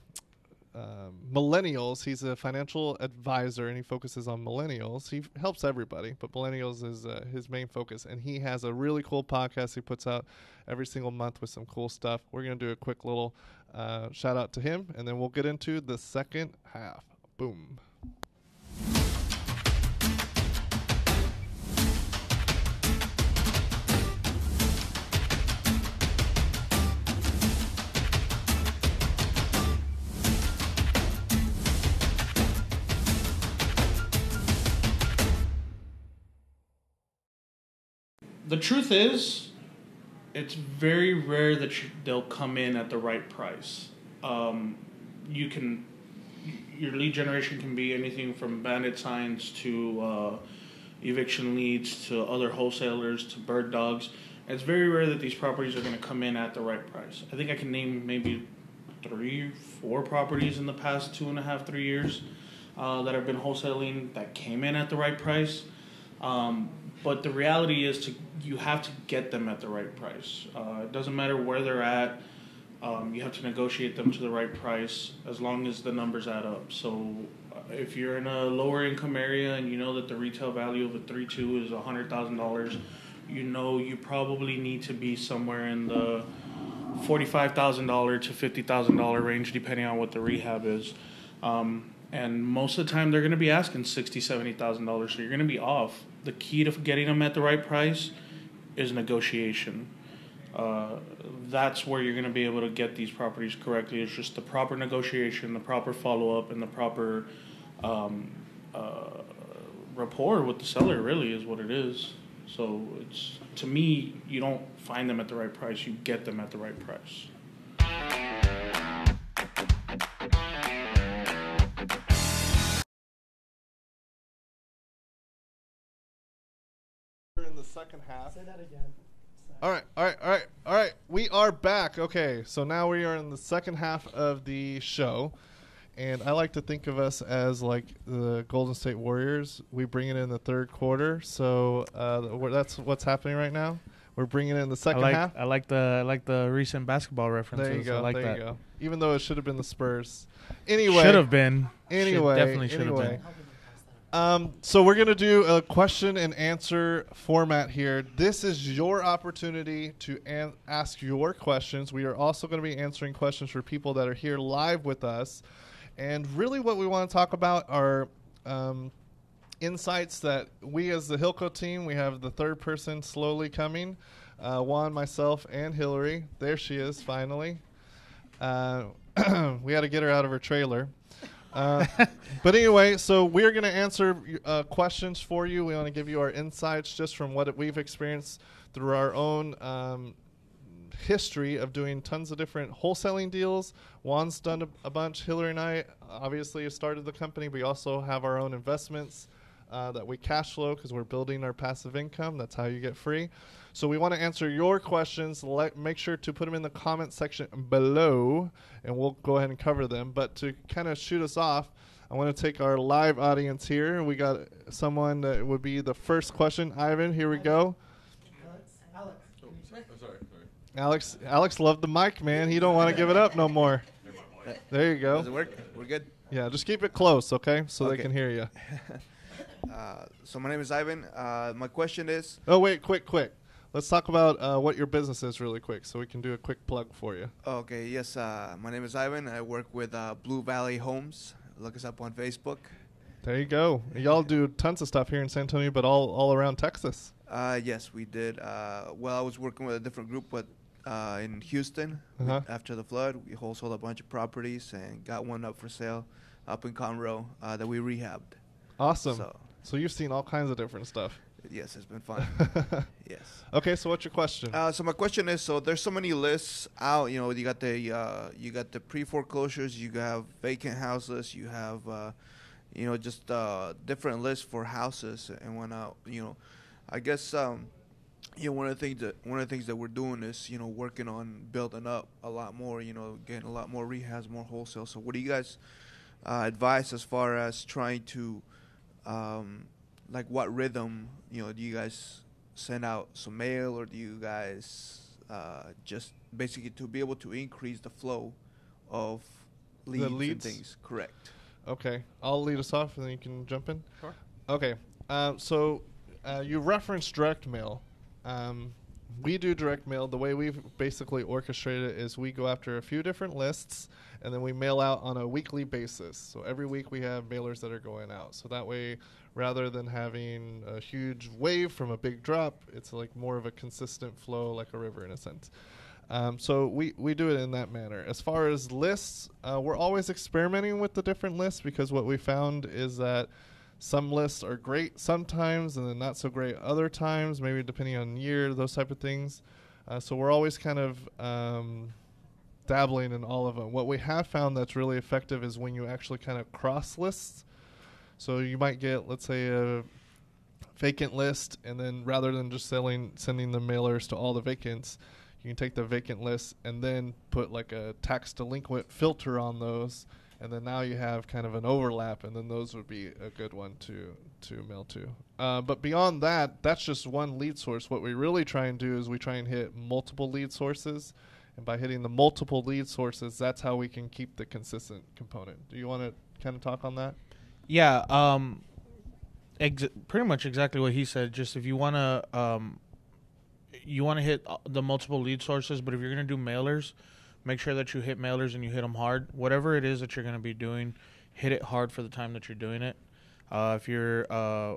millennials. He's a financial advisor, and he focuses on millennials. He helps everybody, but millennials is his main focus. And he has a really cool podcast he puts out every single month with some cool stuff. We're going to do a quick little shout out to him, and then we'll get into the second half. Boom. The truth is, it's very rare that they'll come in at the right price. Your lead generation can be anything from bandit signs to eviction leads to other wholesalers to bird dogs. It's very rare that these properties are going to come in at the right price. I think I can name maybe 3, 4 properties in the past 2.5, 3 years that have been wholesaling that came in at the right price. But the reality is you have to get them at the right price. It doesn't matter where they're at. You have to negotiate them to the right price as long as the numbers add up. So if you're in a lower income area and you know that the retail value of a 3.2 is $100,000, you probably need to be somewhere in the $45,000 to $50,000 range, depending on what the rehab is. And most of the time, they're going to be asking $60,000, $70,000, so you're going to be off. The key to getting them at the right price is negotiation. That's where you're going to be able to get these properties correctly. It's just the proper negotiation, the proper follow-up, and the proper rapport with the seller really is what it is. So it's, to me, you don't find them at the right price, you get them at the right price. In the second half. Say that again. All right. We are back. Okay, so now we are in the second half of the show. And I like to think of us as like the Golden State Warriors. We bring it in the third quarter. So that's what's happening right now. We're bringing it in the second half. I like the recent basketball references. There you go. I like there that. you go. Even though it should have been the Spurs. Anyway. Should have been. Anyway. Should have been. So we're going to do a question and answer format here. This is your opportunity to ask your questions. We are also going to be answering questions for people that are here live with us. And really what we want to talk about are insights that we as the Hilco team, we have the third person slowly coming. Juan, myself, and Hillary. There she is, finally. We had to get her out of her trailer. But anyway, so we're going to answer questions for you. We want to give you our insights just from what we've experienced through our own history of doing tons of different wholesaling deals. Juan's done a bunch. Hillary and I obviously have started the company. We also have our own investments that we cash flow because we're building our passive income. That's how you get free. So we want to answer your questions. Make sure to put them in the comment section below, and we'll go ahead and cover them. But to kind of shoot us off, I want to take our live audience here. We got someone that would be the first question. Ivan, here we go. Alex. Sorry. Alex loved the mic, man. He don't want to give it up no more. There you go. Does it work? We're good? Yeah, just keep it close, okay? So Okay. they can hear you. So my name is Ivan. My question is... Oh, wait, quick. Let's talk about what your business is really quick so we can do a quick plug for you. Okay, yes. My name is Ivan. I work with Blue Valley Homes. Look us up on Facebook. There you go. Y'all do tons of stuff here in San Antonio, but all around Texas. Yes, we did. I was working with a different group, but in Houston, after the flood, we wholesaled a bunch of properties and got one up for sale up in Conroe that we rehabbed. Awesome. So you've seen all kinds of different stuff. Yes, it's been fun. Yes. Okay, so what's your question? So my question is, so there's so many lists out. You know, you got the pre-foreclosures, you have vacant houses, you have just different lists for houses and whatnot. I guess one of the things that we're doing is working on building up a lot more. Getting a lot more rehabs, more wholesale. So what do you guys advise as far as trying to like what rhythm do you guys send out some mail, or do you guys just basically to be able to increase the flow of leads and things? Correct. Okay, I'll lead us off and then you can jump in. Sure. Okay, so you referenced direct mail. We do direct mail. The way we've basically orchestrated it is we go after a few different lists and then we mail out on a weekly basis. So every week we have mailers that are going out. So that way, rather than having a huge wave from a big drop, it's like more of a consistent flow, like a river in a sense. So we do it in that manner. As far as lists, we're always experimenting with the different lists, because what we found is that some lists are great sometimes and then not so great other times, maybe depending on year, those type of things. So we're always kind of dabbling in all of them. What we have found that's really effective is when you actually kind of cross lists. So you might get, let's say, a vacant list, and then rather than just sending the mailers to all the vacants, you can take the vacant list and then put like a tax delinquent filter on those, and then now you have kind of an overlap, and then those would be a good one to mail to. But beyond that, that's just one lead source. What we really try and do is we try and hit multiple lead sources, and by hitting the multiple lead sources, that's how we can keep the consistent component. Do you want to kind of talk on that? Yeah, pretty much exactly what he said. Just if you want to hit the multiple lead sources, but if you're going to do mailers, make sure that you hit mailers and you hit them hard. Whatever it is that you're going to be doing, hit it hard for the time that you're doing it. If you're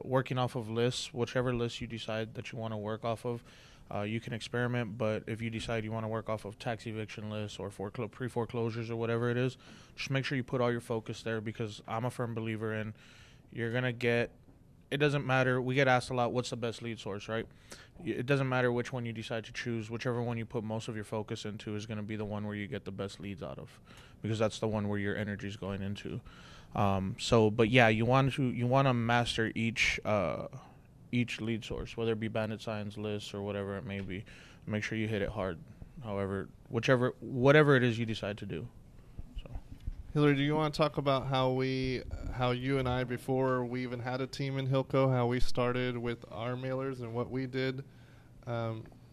working off of lists, whichever list you decide that you want to work off of, you can experiment. But if you decide you want to work off of tax eviction lists or pre-foreclosures or whatever it is, just make sure you put all your focus there, because I'm a firm believer in you're going to get – it doesn't matter. We get asked a lot, what's the best lead source, right? It doesn't matter which one you decide to choose. Whichever one you put most of your focus into is going to be the one where you get the best leads out of, because that's the one where your energy is going into. But yeah, you want to master each lead source, whether it be bandit signs, lists, or whatever it may be. Make sure you hit it hard. However, whatever it is you decide to do. So, Hillary, do you want to talk about how you and I, before we even had a team in Hilco, how we started with our mailers and what we did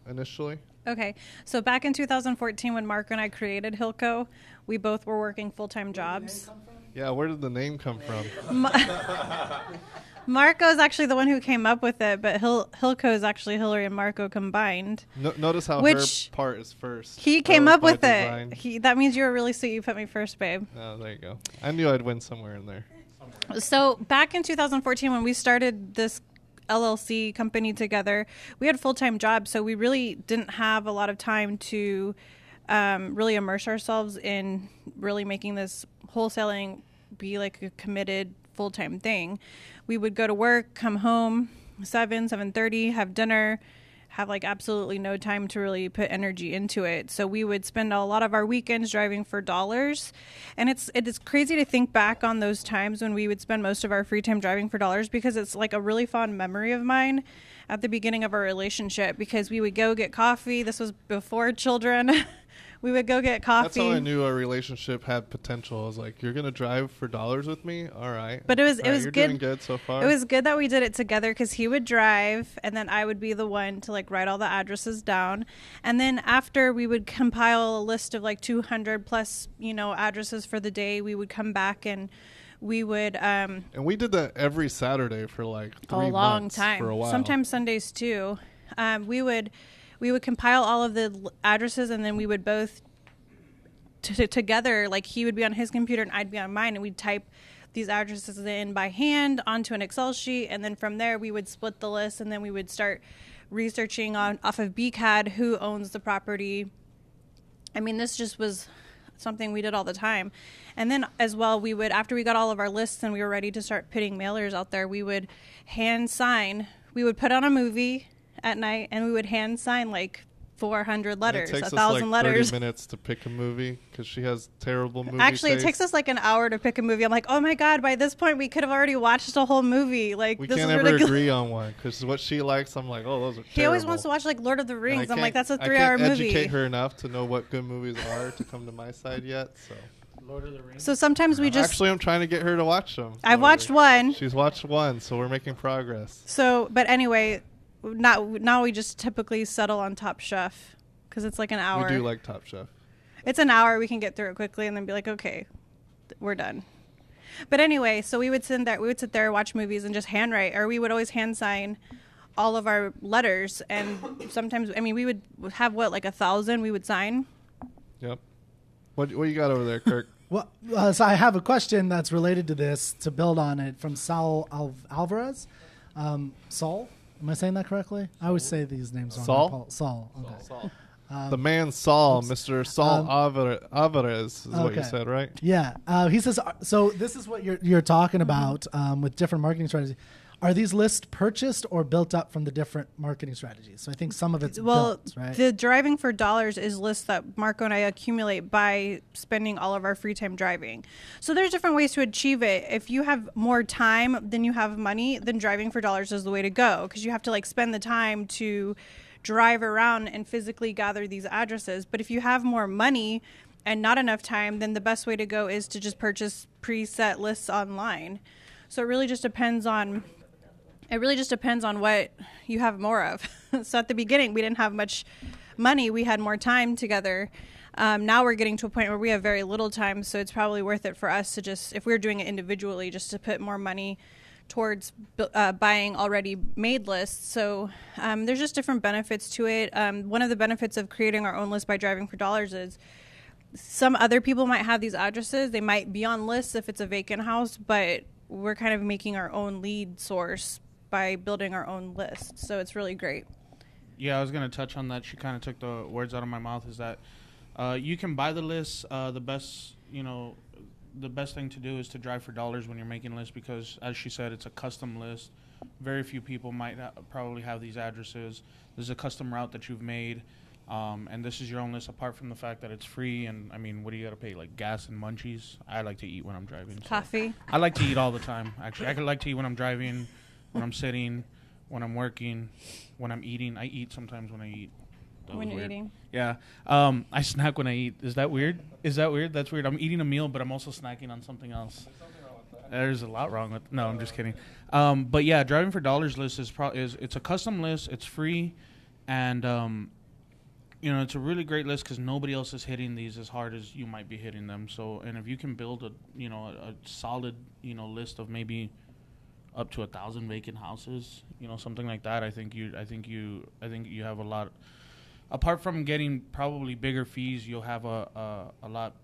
initially? Okay, so back in 2014 when Marco and I created Hilco, we both were working full-time jobs. Yeah, where did the name come from? Marco is actually the one who came up with it, but Hilco is actually Hillary and Marco combined. Notice how her part is first. He came up with it. That means you were really sweet. You put me first, babe. Oh, there you go. I knew I'd win somewhere in there. So back in 2014 when we started this LLC company together, we had full-time jobs, so we really didn't have a lot of time to really immerse ourselves in really making this wholesaling be like a committed full-time thing. We would go to work, come home 7:30, have dinner, have like absolutely no time to really put energy into it. So we would spend a lot of our weekends driving for dollars. And it is crazy to think back on those times when we would spend most of our free time driving for dollars, because it's like a really fond memory of mine at the beginning of our relationship, because we would go get coffee. This was before children. We would go get coffee. That's how I knew our relationship had potential. I was like, "You're gonna drive for dollars with me, all right." But it was you're good. Doing good so far. It was good that we did it together because he would drive, and then I would be the one to like write all the addresses down, and then after we would compile a list of like 200 plus addresses for the day. We would come back and we would. And we did that every Saturday for like 3 a long months time. for a while. Sometimes Sundays too. We would compile all of the addresses, and then we would both together, like he would be on his computer and I'd be on mine, and we'd type these addresses in by hand onto an Excel sheet, and then from there we would split the list, and then we would start researching off of BCAD who owns the property. I mean, this just was something we did all the time. And then as well, we would, after we got all of our lists and we were ready to start putting mailers out there, we would hand sign. We would put on a movie at night, and we would hand sign like 400 letters, 1,000 letters. 30 minutes to pick a movie because she has terrible movie Actually, taste. it takes us like an hour to pick a movie. I'm like, oh my god! By this point, we could have already watched a whole movie. Like, we this can't is ever ridiculous. agree on one because what she likes, I'm like, oh, those are terrible. He always wants to watch like Lord of the Rings. I'm like, that's a 3-hour I can't movie. educate her enough to know what good movies are to come to my side yet. So. Lord of the Rings. So sometimes we just. Actually, I'm trying to get her to watch them. I've watched one. She's watched one, so we're making progress. So, but anyway, now we just typically settle on Top Chef because it's like an hour. We do like Top Chef. It's an hour. We can get through it quickly and then be like, okay, we're done. But anyway, so we would sit there, watch movies, and just handwrite, or we would always hand sign all of our letters. And sometimes, I mean, we would have like 1,000 we would sign. Yep. What you got over there, Kirk? Well, so I have a question that's related to this to build on it from Saul Alvarez. Saul, am I saying that correctly? I always say these names wrong. Saul? Saul. Okay. Saul. The man Saul, oops. Mr. Saul Alvarez is what you said, right? Yeah. He says, so this is what you're talking about with different marketing strategies. Are these lists purchased or built up from the different marketing strategies? So I think some of it's built, right? The driving for dollars is lists that Marco and I accumulate by spending all of our free time driving. So there's different ways to achieve it. If you have more time than you have money, then driving for dollars is the way to go, because you have to like spend the time to drive around and physically gather these addresses. But if you have more money and not enough time, then the best way to go is to just purchase preset lists online. So it really just depends on what you have more of. So at the beginning, we didn't have much money. We had more time together. Now we're getting to a point where we have very little time. So it's probably worth it for us to just, if we're doing it individually, just to put more money towards buying already made lists. So there's just different benefits to it. One of the benefits of creating our own list by driving for dollars is some other people might have these addresses. They might be on lists if it's a vacant house, but we're kind of making our own lead source by building our own list. So it's really great. Yeah, I was going to touch on that. She kind of took the words out of my mouth, is that you can buy the lists. The best thing to do is to drive for dollars when you're making lists, because as she said, it's a custom list. Very few people might probably have these addresses. This is a custom route that you've made. And this is your own list, apart from the fact that it's free. And I mean, what do you got to pay? Like gas and munchies? I like to eat when I'm driving. So. Coffee. I like to eat all the time, actually. I like to eat when I'm driving, when I'm sitting, when I'm working, when I'm eating. I eat sometimes when I eat. When you're eating? Yeah. I snack when I eat. Is that weird? That's weird. I'm eating a meal, but I'm also snacking on something else. There's a lot wrong with. No, I'm just kidding. But yeah, driving for dollars list is it's a custom list. It's free, and it's a really great list because nobody else is hitting these as hard as you might be hitting them. So, and if you can build a solid list of maybe up to 1,000 vacant houses, something like that, I think you have a lot. Apart from getting probably bigger fees, you'll have a lot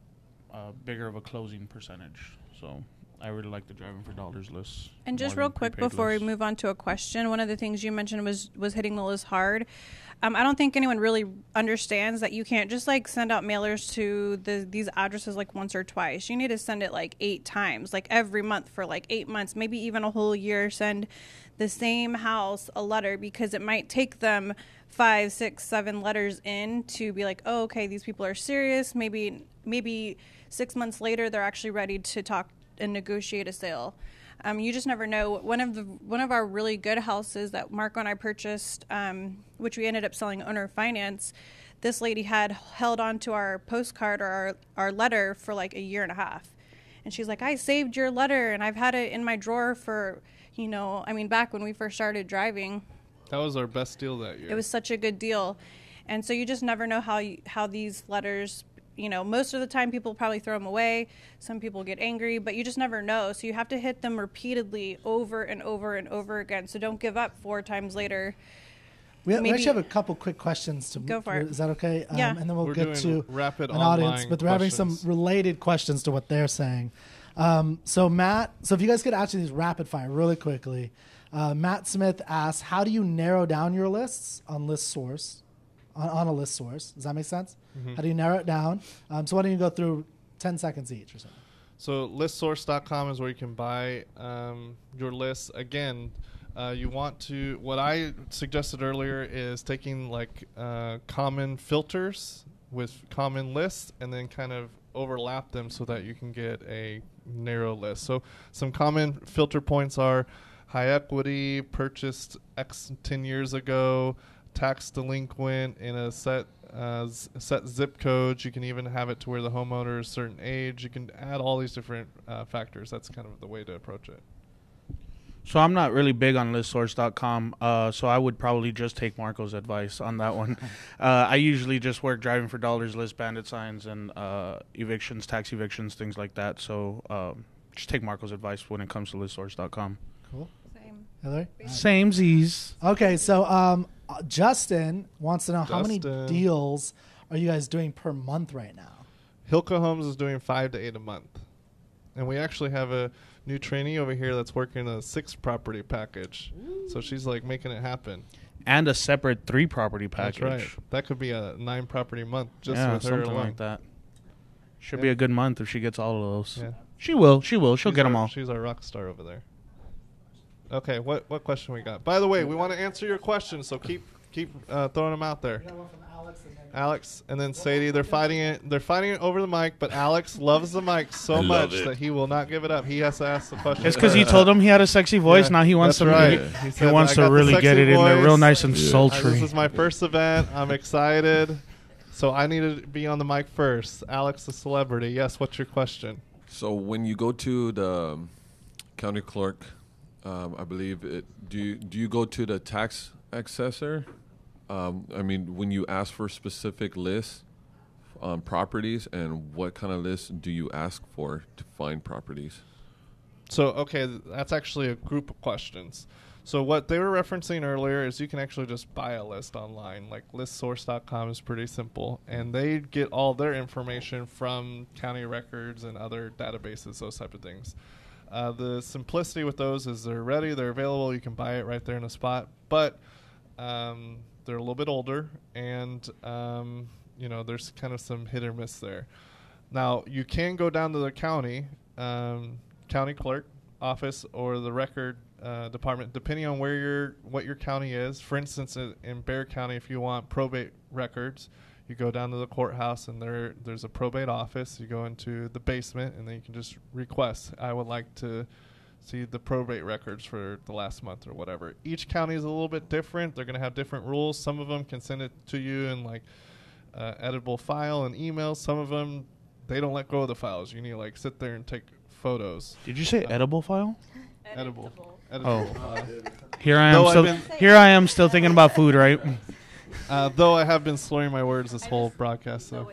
bigger of a closing percentage. So I really like the driving for dollars list. And just real quick before we move on to a question, one of the things you mentioned was hitting the list hard. I don't think anyone really understands that you can't just like send out mailers to these addresses like once or twice. You need to send it like 8 times, like every month for like 8 months, maybe even a whole year. Send the same house a letter, because it might take them 5, 6, 7 letters in to be like, oh, okay, these people are serious. Maybe 6 months later they're actually ready to talk and negotiate a sale. You just never know. One of our really good houses that Marco and I purchased, which we ended up selling owner finance, this lady had held on to our postcard or our letter for like a year and a half. And she's like, I saved your letter and I've had it in my drawer for, back when we first started driving. That was our best deal that year. It was such a good deal. And so you just never know how these letters, most of the time people probably throw them away. Some people get angry, but you just never know. So you have to hit them repeatedly over and over and over again. So don't give up 4 times later. We actually have a couple quick questions to go for it. Is that okay? Yeah. And then we're get to rapid an audience, but we're having questions. some related questions to what they're saying. So Matt, if you guys could answer these rapid fire really quickly. Matt Smith asks, how do you narrow down your lists on list source, on a list source? Does that make sense? Mm-hmm. How do you narrow it down? So why don't you go through 10 seconds each or something? So listsource.com is where you can buy your lists. Again, you want to, what I suggested earlier is taking like common filters with common lists and then kind of overlap them so that you can get a narrow list. So some common filter points are high equity, purchased X 10 years ago, tax delinquent in a set zip codes. You can even have it to where the homeowner is a certain age. You can add all these different factors. That's kind of the way to approach it. So I'm not really big on listsource.com, so I would probably just take Marco's advice on that one. I usually just work driving for dollars, list bandit signs, and evictions, tax evictions, things like that. So just take Marco's advice when it comes to listsource.com. Cool. Same. Hillary? Samesies. Okay, so Justin wants to know how many deals are you guys doing per month right now? Hilco Homes is doing 5 to 8 a month. And we actually have a new trainee over here that's working a 6-property package. Ooh. So she's like making it happen. And a separate 3-property package. That's right. That could be a 9-property month just with her something alone. like that. Should be a good month if she gets all of those. Yeah. She will. She'll get them all. She's our rock star over there. Okay, what question we got? By the way, we want to answer your questions, so keep throwing them out there. We got one from Alex and then Sadie. They're fighting it over the mic, but Alex loves the mic so much that he will not give it up. He has to ask the question. It's because he told him he had a sexy voice. Now he wants to. Right. He wants to really get it in there, real nice and sultry. This is my first event. I'm excited, so I need to be on the mic first. Alex, the celebrity. Yes. What's your question? So when you go to the county clerk, I believe do you go to the tax assessor? When you ask for specific lists on properties, and what kind of lists do you ask for to find properties? So, okay, that's actually a group of questions. So what they were referencing earlier is you can actually just buy a list online. Like listsource.com is pretty simple, and they get all their information from county records and other databases, those type of things. The simplicity with those is they're ready, they're available, you can buy it right there in a spot, but they're a little bit older, and there's kind of some hit or miss there. Now, you can go down to the county clerk office or the record department, depending on what your county is. For instance, in Bexar County, if you want probate records, you go down to the courthouse, and there's a probate office. You go into the basement, and then you can just request, I would like to see the probate records for the last month or whatever. Each county is a little bit different. They're going to have different rules. Some of them can send it to you in like editable file and emails. Some of them, they don't let go of the files. You need to like sit there and take photos. Did you say edible file? Edible. Oh. Here I am still thinking about food, right? Though I have been slurring my words this whole broadcast. So.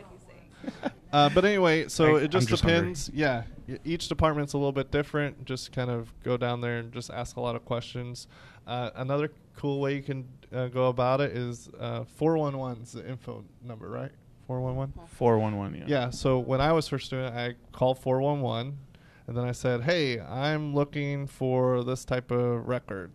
But anyway, so it just depends. Hungry. Yeah, each department's a little bit different. Just kind of go down there and just ask a lot of questions. Another cool way you can go about it is 411 is the info number, right? 411? 411, yeah. Yeah, so when I was first doing it, I called 411, and then I said, hey, I'm looking for this type of record.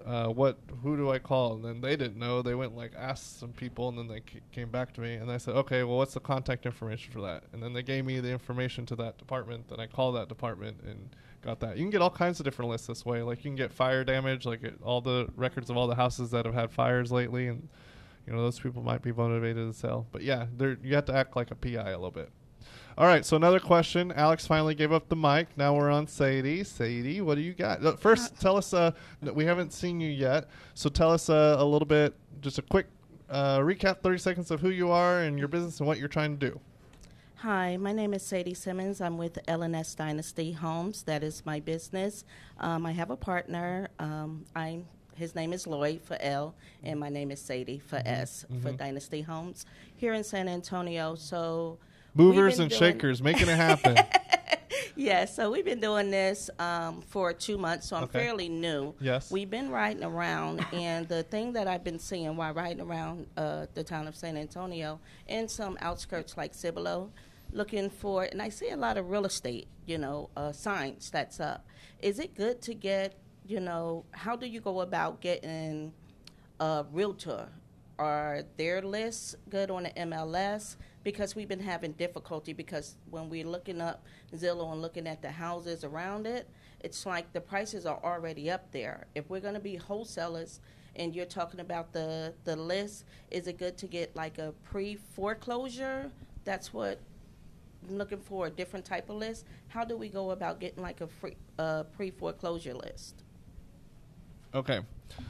Who do I call? And then they didn't know. They went and asked some people, and then they came back to me, and I said, okay, well, what's the contact information for that? And then they gave me the information to that department. Then I called that department and got that. You can get all kinds of different lists this way. Like you can get fire damage, all the records of all the houses that have had fires lately, and those people might be motivated to sell. But yeah, you have to act like a PI a little bit. All right, so another question. Alex finally gave up the mic. Now we're on Sadie. Sadie, what do you got? First, tell us, we haven't seen you yet, so tell us a little bit, just a quick recap 30 seconds of who you are and your business and what you're trying to do. Hi, my name is Sadie Simmons. I'm with L&S Dynasty Homes. That is my business. I have a partner. His name is Lloyd for L, and my name is Sadie for S for Dynasty Homes here in San Antonio. So movers and shakers, making it happen. Yes, so we've been doing this for 2 months, so I'm fairly new. Yes. We've been riding around, and the thing that I've been seeing while riding around the town of San Antonio and some outskirts like Cibolo, looking for, and I see a lot of real estate, signs that's up. Is it good to get, how do you go about getting a realtor? Are their lists good on the MLS? Because we've been having difficulty because when we're looking up Zillow and looking at the houses around it, it's like the prices are already up there. If we're going to be wholesalers and you're talking about the list, is it good to get like a pre-foreclosure? That's what I'm looking for, a different type of list. How do we go about getting like a pre-foreclosure list? Okay,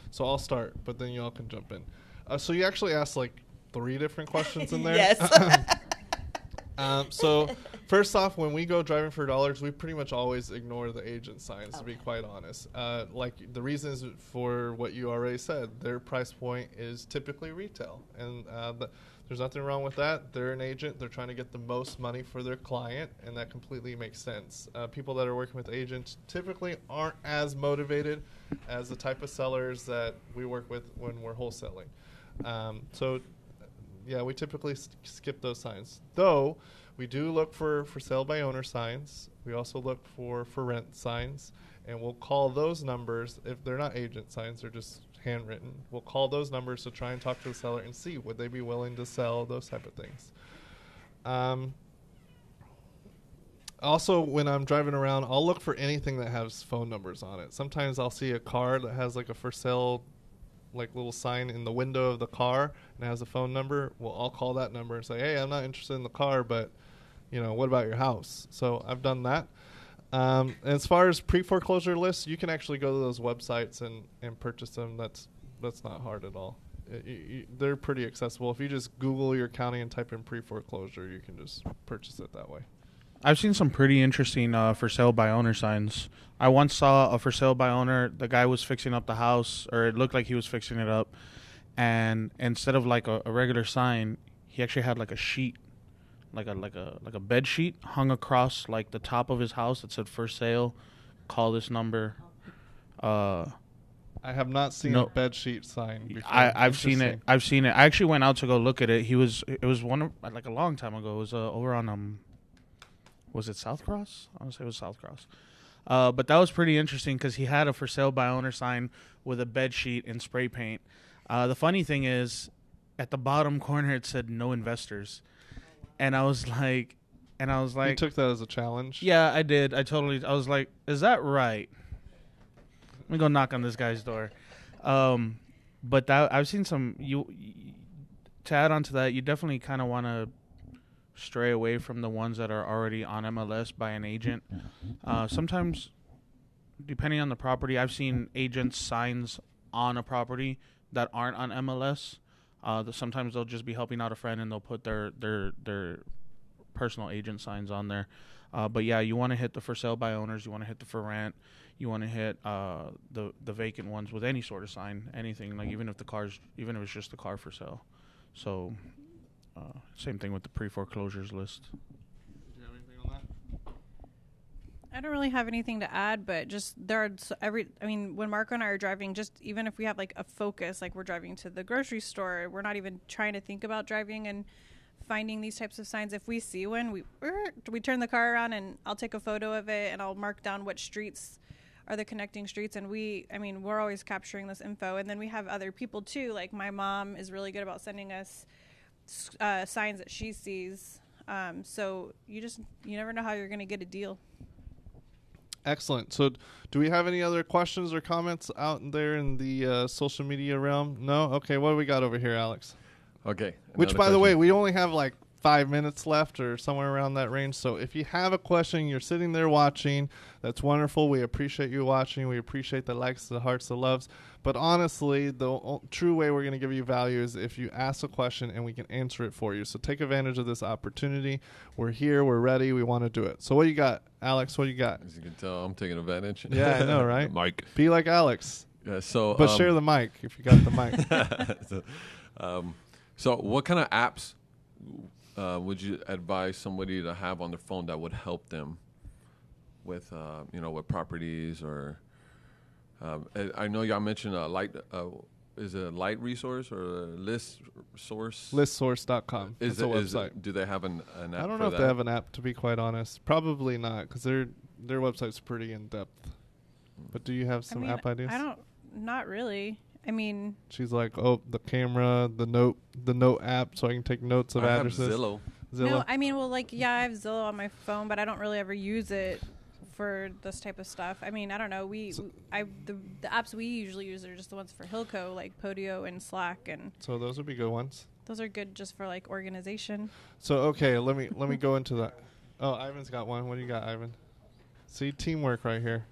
so I'll start, but then y'all can jump in. So you actually asked like 3 different questions in there. Yes. So first off, when we go driving for dollars, we pretty much always ignore the agent signs, to be quite honest. Like the reasons for what you already said, their price point is typically retail. And there's nothing wrong with that. They're an agent. They're trying to get the most money for their client, and that completely makes sense. People that are working with agents typically aren't as motivated as the type of sellers that we work with when we're wholesaling. Yeah, we typically skip those signs. Though, we do look for sale by owner signs. We also look for rent signs. And we'll call those numbers, if they're not agent signs, they're just handwritten. We'll call those numbers to try and talk to the seller and see, would they be willing to sell, those type of things. Also, when I'm driving around, I'll look for anything that has phone numbers on it. Sometimes I'll see a car that has like a for sale like little sign in the window of the car and has a phone number. Well, I'll call that number and say, hey, I'm not interested in the car, but what about your house? So I've done that. As far as pre-foreclosure lists, you can actually go to those websites and purchase them. That's not hard at all. They're pretty accessible. If you just Google your county and type in pre-foreclosure, you can just purchase it that way. I've seen some pretty interesting for sale by owner signs. I once saw a for sale by owner. The guy was fixing up the house, or it looked like he was fixing it up. And instead of like a regular sign, he actually had like a sheet, like a bed sheet hung across like the top of his house that said for sale. Call this number. I have not seen a bed sheet sign before. I've seen it. I actually went out to go look at it. It was one of, like a long time ago. It was over on was it South Cross? I want to say it was South Cross. But that was pretty interesting because he had a for sale by owner sign with a bed sheet and spray paint. The funny thing is, at the bottom corner it said no investors, and I was like, you took that as a challenge? Yeah, I did. I was like, is that right? Let me go knock on this guy's door. But I've seen some. To add on to that, you definitely kind of want to stray away from the ones that are already on MLS by an agent. Sometimes, depending on the property, I've seen agents' signs on a property that aren't on MLS. Sometimes they'll just be helping out a friend and they'll put their personal agent signs on there. But yeah, you want to hit the for sale by owners. You want to hit the for rent. You want to hit the vacant ones with any sort of sign, anything, like even if it's just the car for sale. So. Same thing with the pre-foreclosures list. Do you have anything on that? I don't really have anything to add, but just when Marco and I are driving, just even if we have like a focus, like we're driving to the grocery store, we're not even trying to think about driving and finding these types of signs. If we see one, we turn the car around and I'll take a photo of it and I'll mark down what streets are the connecting streets. And we're always capturing this info. And then we have other people too. Like my mom is really good about sending us signs that she sees. So you never know how you're going to get a deal. Excellent. So do we have any other questions or comments out there in the social media realm? No? Okay. What do we got over here, Alex? Okay. Which, by the way, we only have like 5 minutes left or somewhere around that range. So if you have a question, you're sitting there watching, that's wonderful. We appreciate you watching. We appreciate the likes, the hearts, the loves. But honestly, the true way we're going to give you value is if you ask a question and we can answer it for you. So take advantage of this opportunity. We're here. We're ready. We want to do it. So what you got, Alex? What you got? As you can tell, I'm taking advantage. Yeah, I know, right? Mike. Be like Alex. Yeah, so, but share the mic if you got the mic. So what kind of apps would you advise somebody to have on their phone that would help them with, with properties or? I know y'all mentioned a light. Is it a light resource or a list source? Listsource.com. Is a website? Do they have an app? I don't know if they have an app, to be quite honest. Probably not, because their website's pretty in depth. But do you have some app ideas? Not really. I mean, she's like, the camera, the note app, so I can take notes of addresses. Have Zillow. No, I mean, I have Zillow on my phone, but I don't really ever use it for this type of stuff. I mean, I don't know. The apps we usually use are just the ones for Hilco, like PODo and Slack, and so those would be good ones. Those are good just for like organization. So okay, let me go into that. Oh, Ivan's got one. What do you got, Ivan? See, teamwork right here.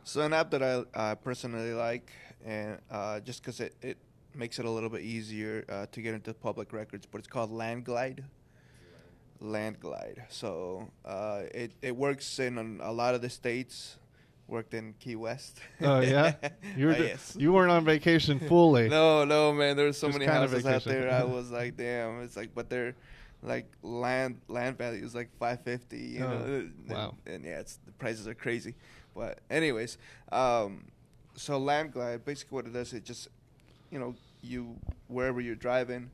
So an app that I personally like, and just because it makes it a little bit easier to get into public records, but it's called LandGlide. So it works in a lot of the states. Worked in Key West. Oh yeah, yes. You weren't on vacation fully. No, man. There's so many houses out vacation. there. I was like, damn. It's like, but they're like land value is like $550. You know. Wow. And yeah, the prices are crazy. But anyways, so LandGlide, basically what it does, it just, you wherever you're driving,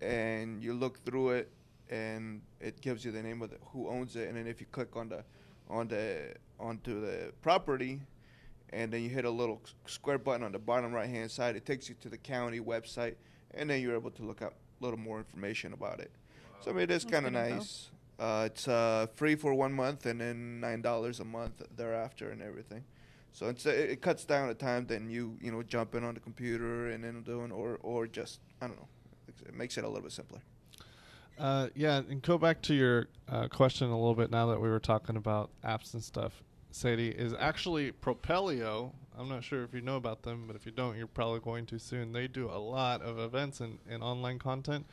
and you look through it, and it gives you the name of who owns it, and then if you click onto the property, and then you hit a little square button on the bottom right hand side, it takes you to the county website, and then you're able to look up a little more information about it. Wow. So I mean, it is kind of nice. It's free for 1 month, and then $9 a month thereafter, and everything. So it cuts down the time than you jumping on the computer and then doing or just I don't know. It makes it a little bit simpler. Yeah, and go back to your question a little bit now that we were talking about apps and stuff. Sadie, is actually Propelio. I'm not sure if you know about them, but if you don't, you're probably going to soon. They do a lot of events and online content.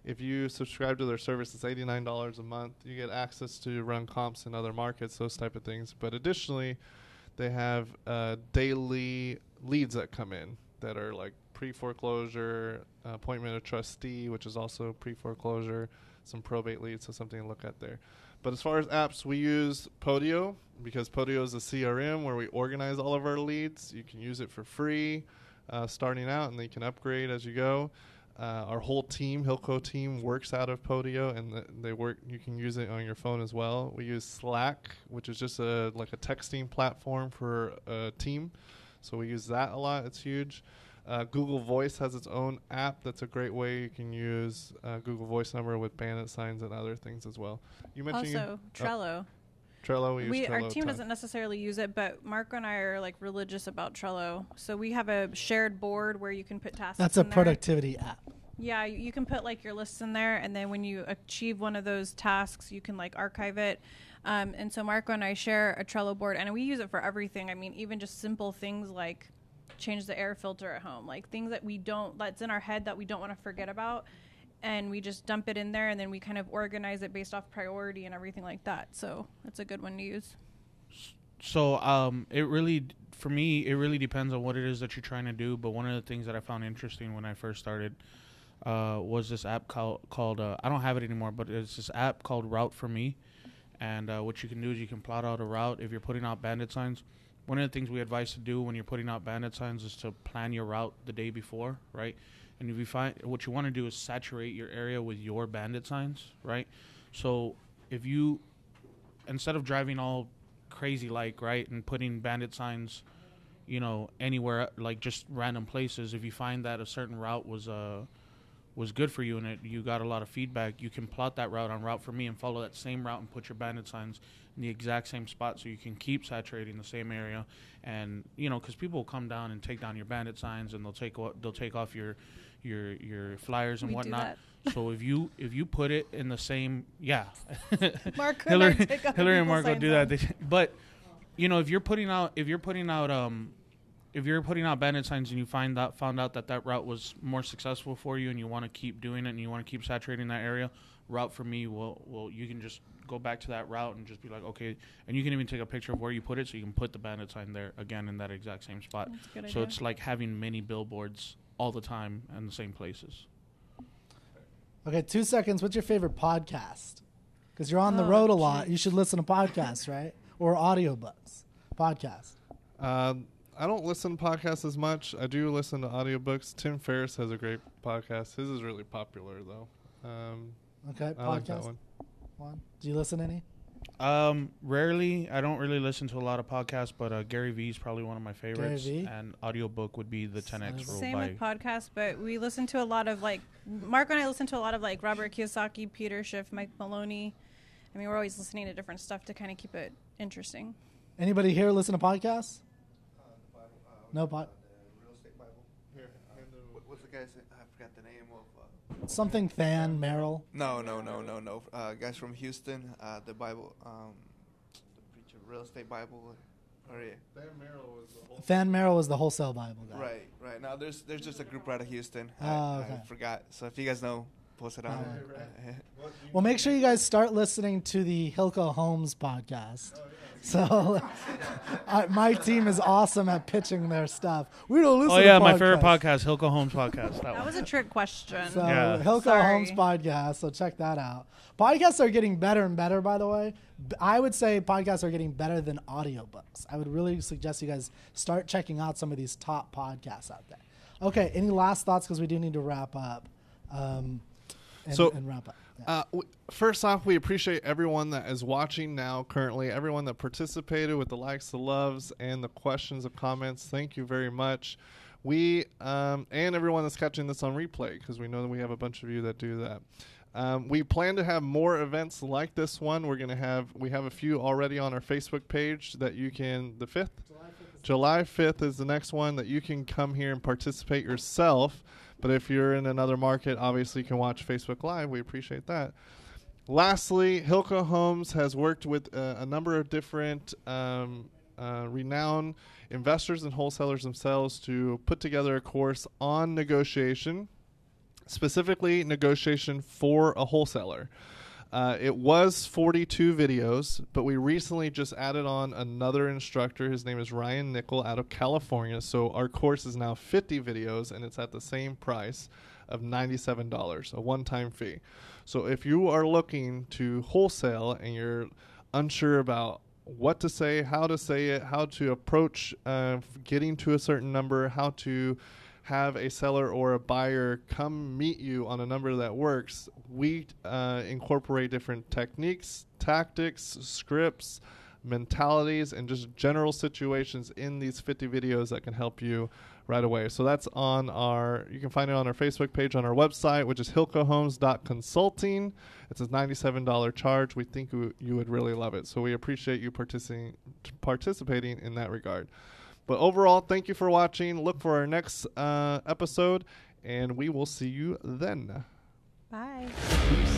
If you subscribe to their service, it's $89 a month. You get access to run comps in other markets, those type of things. But additionally, they have daily leads that come in that are like pre-foreclosure, appointment of trustee, which is also pre-foreclosure, some probate leads, so something to look at there. But as far as apps, we use PODo because PODo is a CRM where we organize all of our leads. You can use it for free starting out, and then you can upgrade as you go. Our whole team, Hilco team, works out of PODo, and they work. You can use it on your phone as well. We use Slack, which is just like a texting platform for a team. So we use that a lot. It's huge. Google Voice has its own app. That's a great way you can use Google Voice number with bandit signs and other things as well. You mentioned also Trello. Trello, we use Trello. Our team doesn't necessarily use it, but Marco and I are like religious about Trello. So we have a shared board where you can put tasks. That's a productivity app. Yeah, you can put like your lists in there, and then when you achieve one of those tasks, you can like archive it. And so Marco and I share a Trello board, and we use it for everything. I mean, even just simple things like change the air filter at home, like things that's in our head that we don't want to forget about, and we just dump it in there, and then we kind of organize it based off priority and everything like that. So it's a good one to use. So for me, it really depends on what it is that you're trying to do. But one of the things that I found interesting when I first started was this app called I don't have it anymore, but it's this app called Route for Me. And what you can do is you can plot out a route if you're putting out bandit signs. One of the things we advise to do when you're putting out bandit signs is to plan your route the day before, right? And if you find what you want to do is saturate your area with your bandit signs, right? So if you, instead of driving all crazy right, and putting bandit signs, anywhere, like just random places, if you find that a certain route was was good for you and you got a lot of feedback, you can plot that route on Route For Me and follow that same route and put your bandit signs in the exact same spot so you can keep saturating the same area. And because people will come down and take down your bandit signs, and they'll take off your flyers and whatnot. So if you put it in the same, Mark Hillary and Mark will do that. But if you're putting out bandit signs and you found out that route was more successful for you and you want to keep doing it and you want to keep saturating that area, Route For Me will you can just go back to that route and just be like, okay, and you can even take a picture of where you put it so you can put the bandit sign there again in that exact same spot. That's a good so idea. It's like having mini billboards all the time in the same places. Okay, 2 seconds. What's your favorite podcast? Because you're on the road a lot. Geez. You should listen to podcasts, right? Or audiobooks. Podcasts. I don't listen to podcasts as much. I do listen to audiobooks. Tim Ferriss has a great podcast. His is really popular, though. Okay, I like that podcast. one. Do you listen to any? Rarely. I don't really listen to a lot of podcasts, but Gary Vee is probably one of my favorites. Gary Vee? And audiobook would be the 10X Rule. Same with podcasts, but we listen to a lot of Mark and I listen to a lot of Robert Kiyosaki, Peter Schiff, Mike Maloney. I mean, we're always listening to different stuff to kind of keep it interesting. Anybody here listen to podcasts? No pod. Real estate Bible. Here, what's the guy's name? I forgot the name of. Something Fan Merrill. No. Guys from Houston. The Bible. The preacher, Real Estate Bible. Fan Merrill was the wholesale Bible guy. Right. Now there's just a group out of Houston. Okay. I forgot. So if you guys know, post it on. Well, make sure you guys start listening to the Hilco Homes podcast. So my team is awesome at pitching their stuff. We don't listen to my favorite podcast, Hilco Homes podcast. That was a trick question. So Yeah. Hilco Homes podcast, so check that out. Podcasts are getting better and better, by the way. I would say podcasts are getting better than audiobooks. I would really suggest you guys start checking out some of these top podcasts out there. Okay, any last thoughts? Because we do need to wrap up. And wrap up. Yeah. First off, we appreciate everyone that is watching now currently, everyone that participated with the likes, the loves, and the questions and comments. Thank you very much. We and everyone that's catching this on replay, because we know that we have a bunch of you that do that. We plan to have more events like this one. We have a few already on our Facebook page that you can, the 5th? July 5th is the next one that you can come here and participate yourself. But if you're in another market, obviously you can watch Facebook Live. We appreciate that. Lastly, Hilco Homes has worked with a number of different renowned investors and wholesalers themselves to put together a course on negotiation, specifically negotiation for a wholesaler. It was 42 videos, but we recently just added on another instructor. His name is Ryan Nickel out of California. So our course is now 50 videos, and it's at the same price of $97, a one-time fee. So if you are looking to wholesale and you're unsure about what to say, how to approach getting to a certain number, how to have a seller or a buyer come meet you on a number that works, we incorporate different techniques, tactics, scripts, mentalities, and just general situations in these 50 videos that can help you right away. So that's you can find it on our Facebook page, on our website, which is hilcohomes.consulting. It's a $97 charge. We think you would really love it. So we appreciate you participating in that regard. But overall, thank you for watching. Look for our next episode, and we will see you then. Bye. Peace.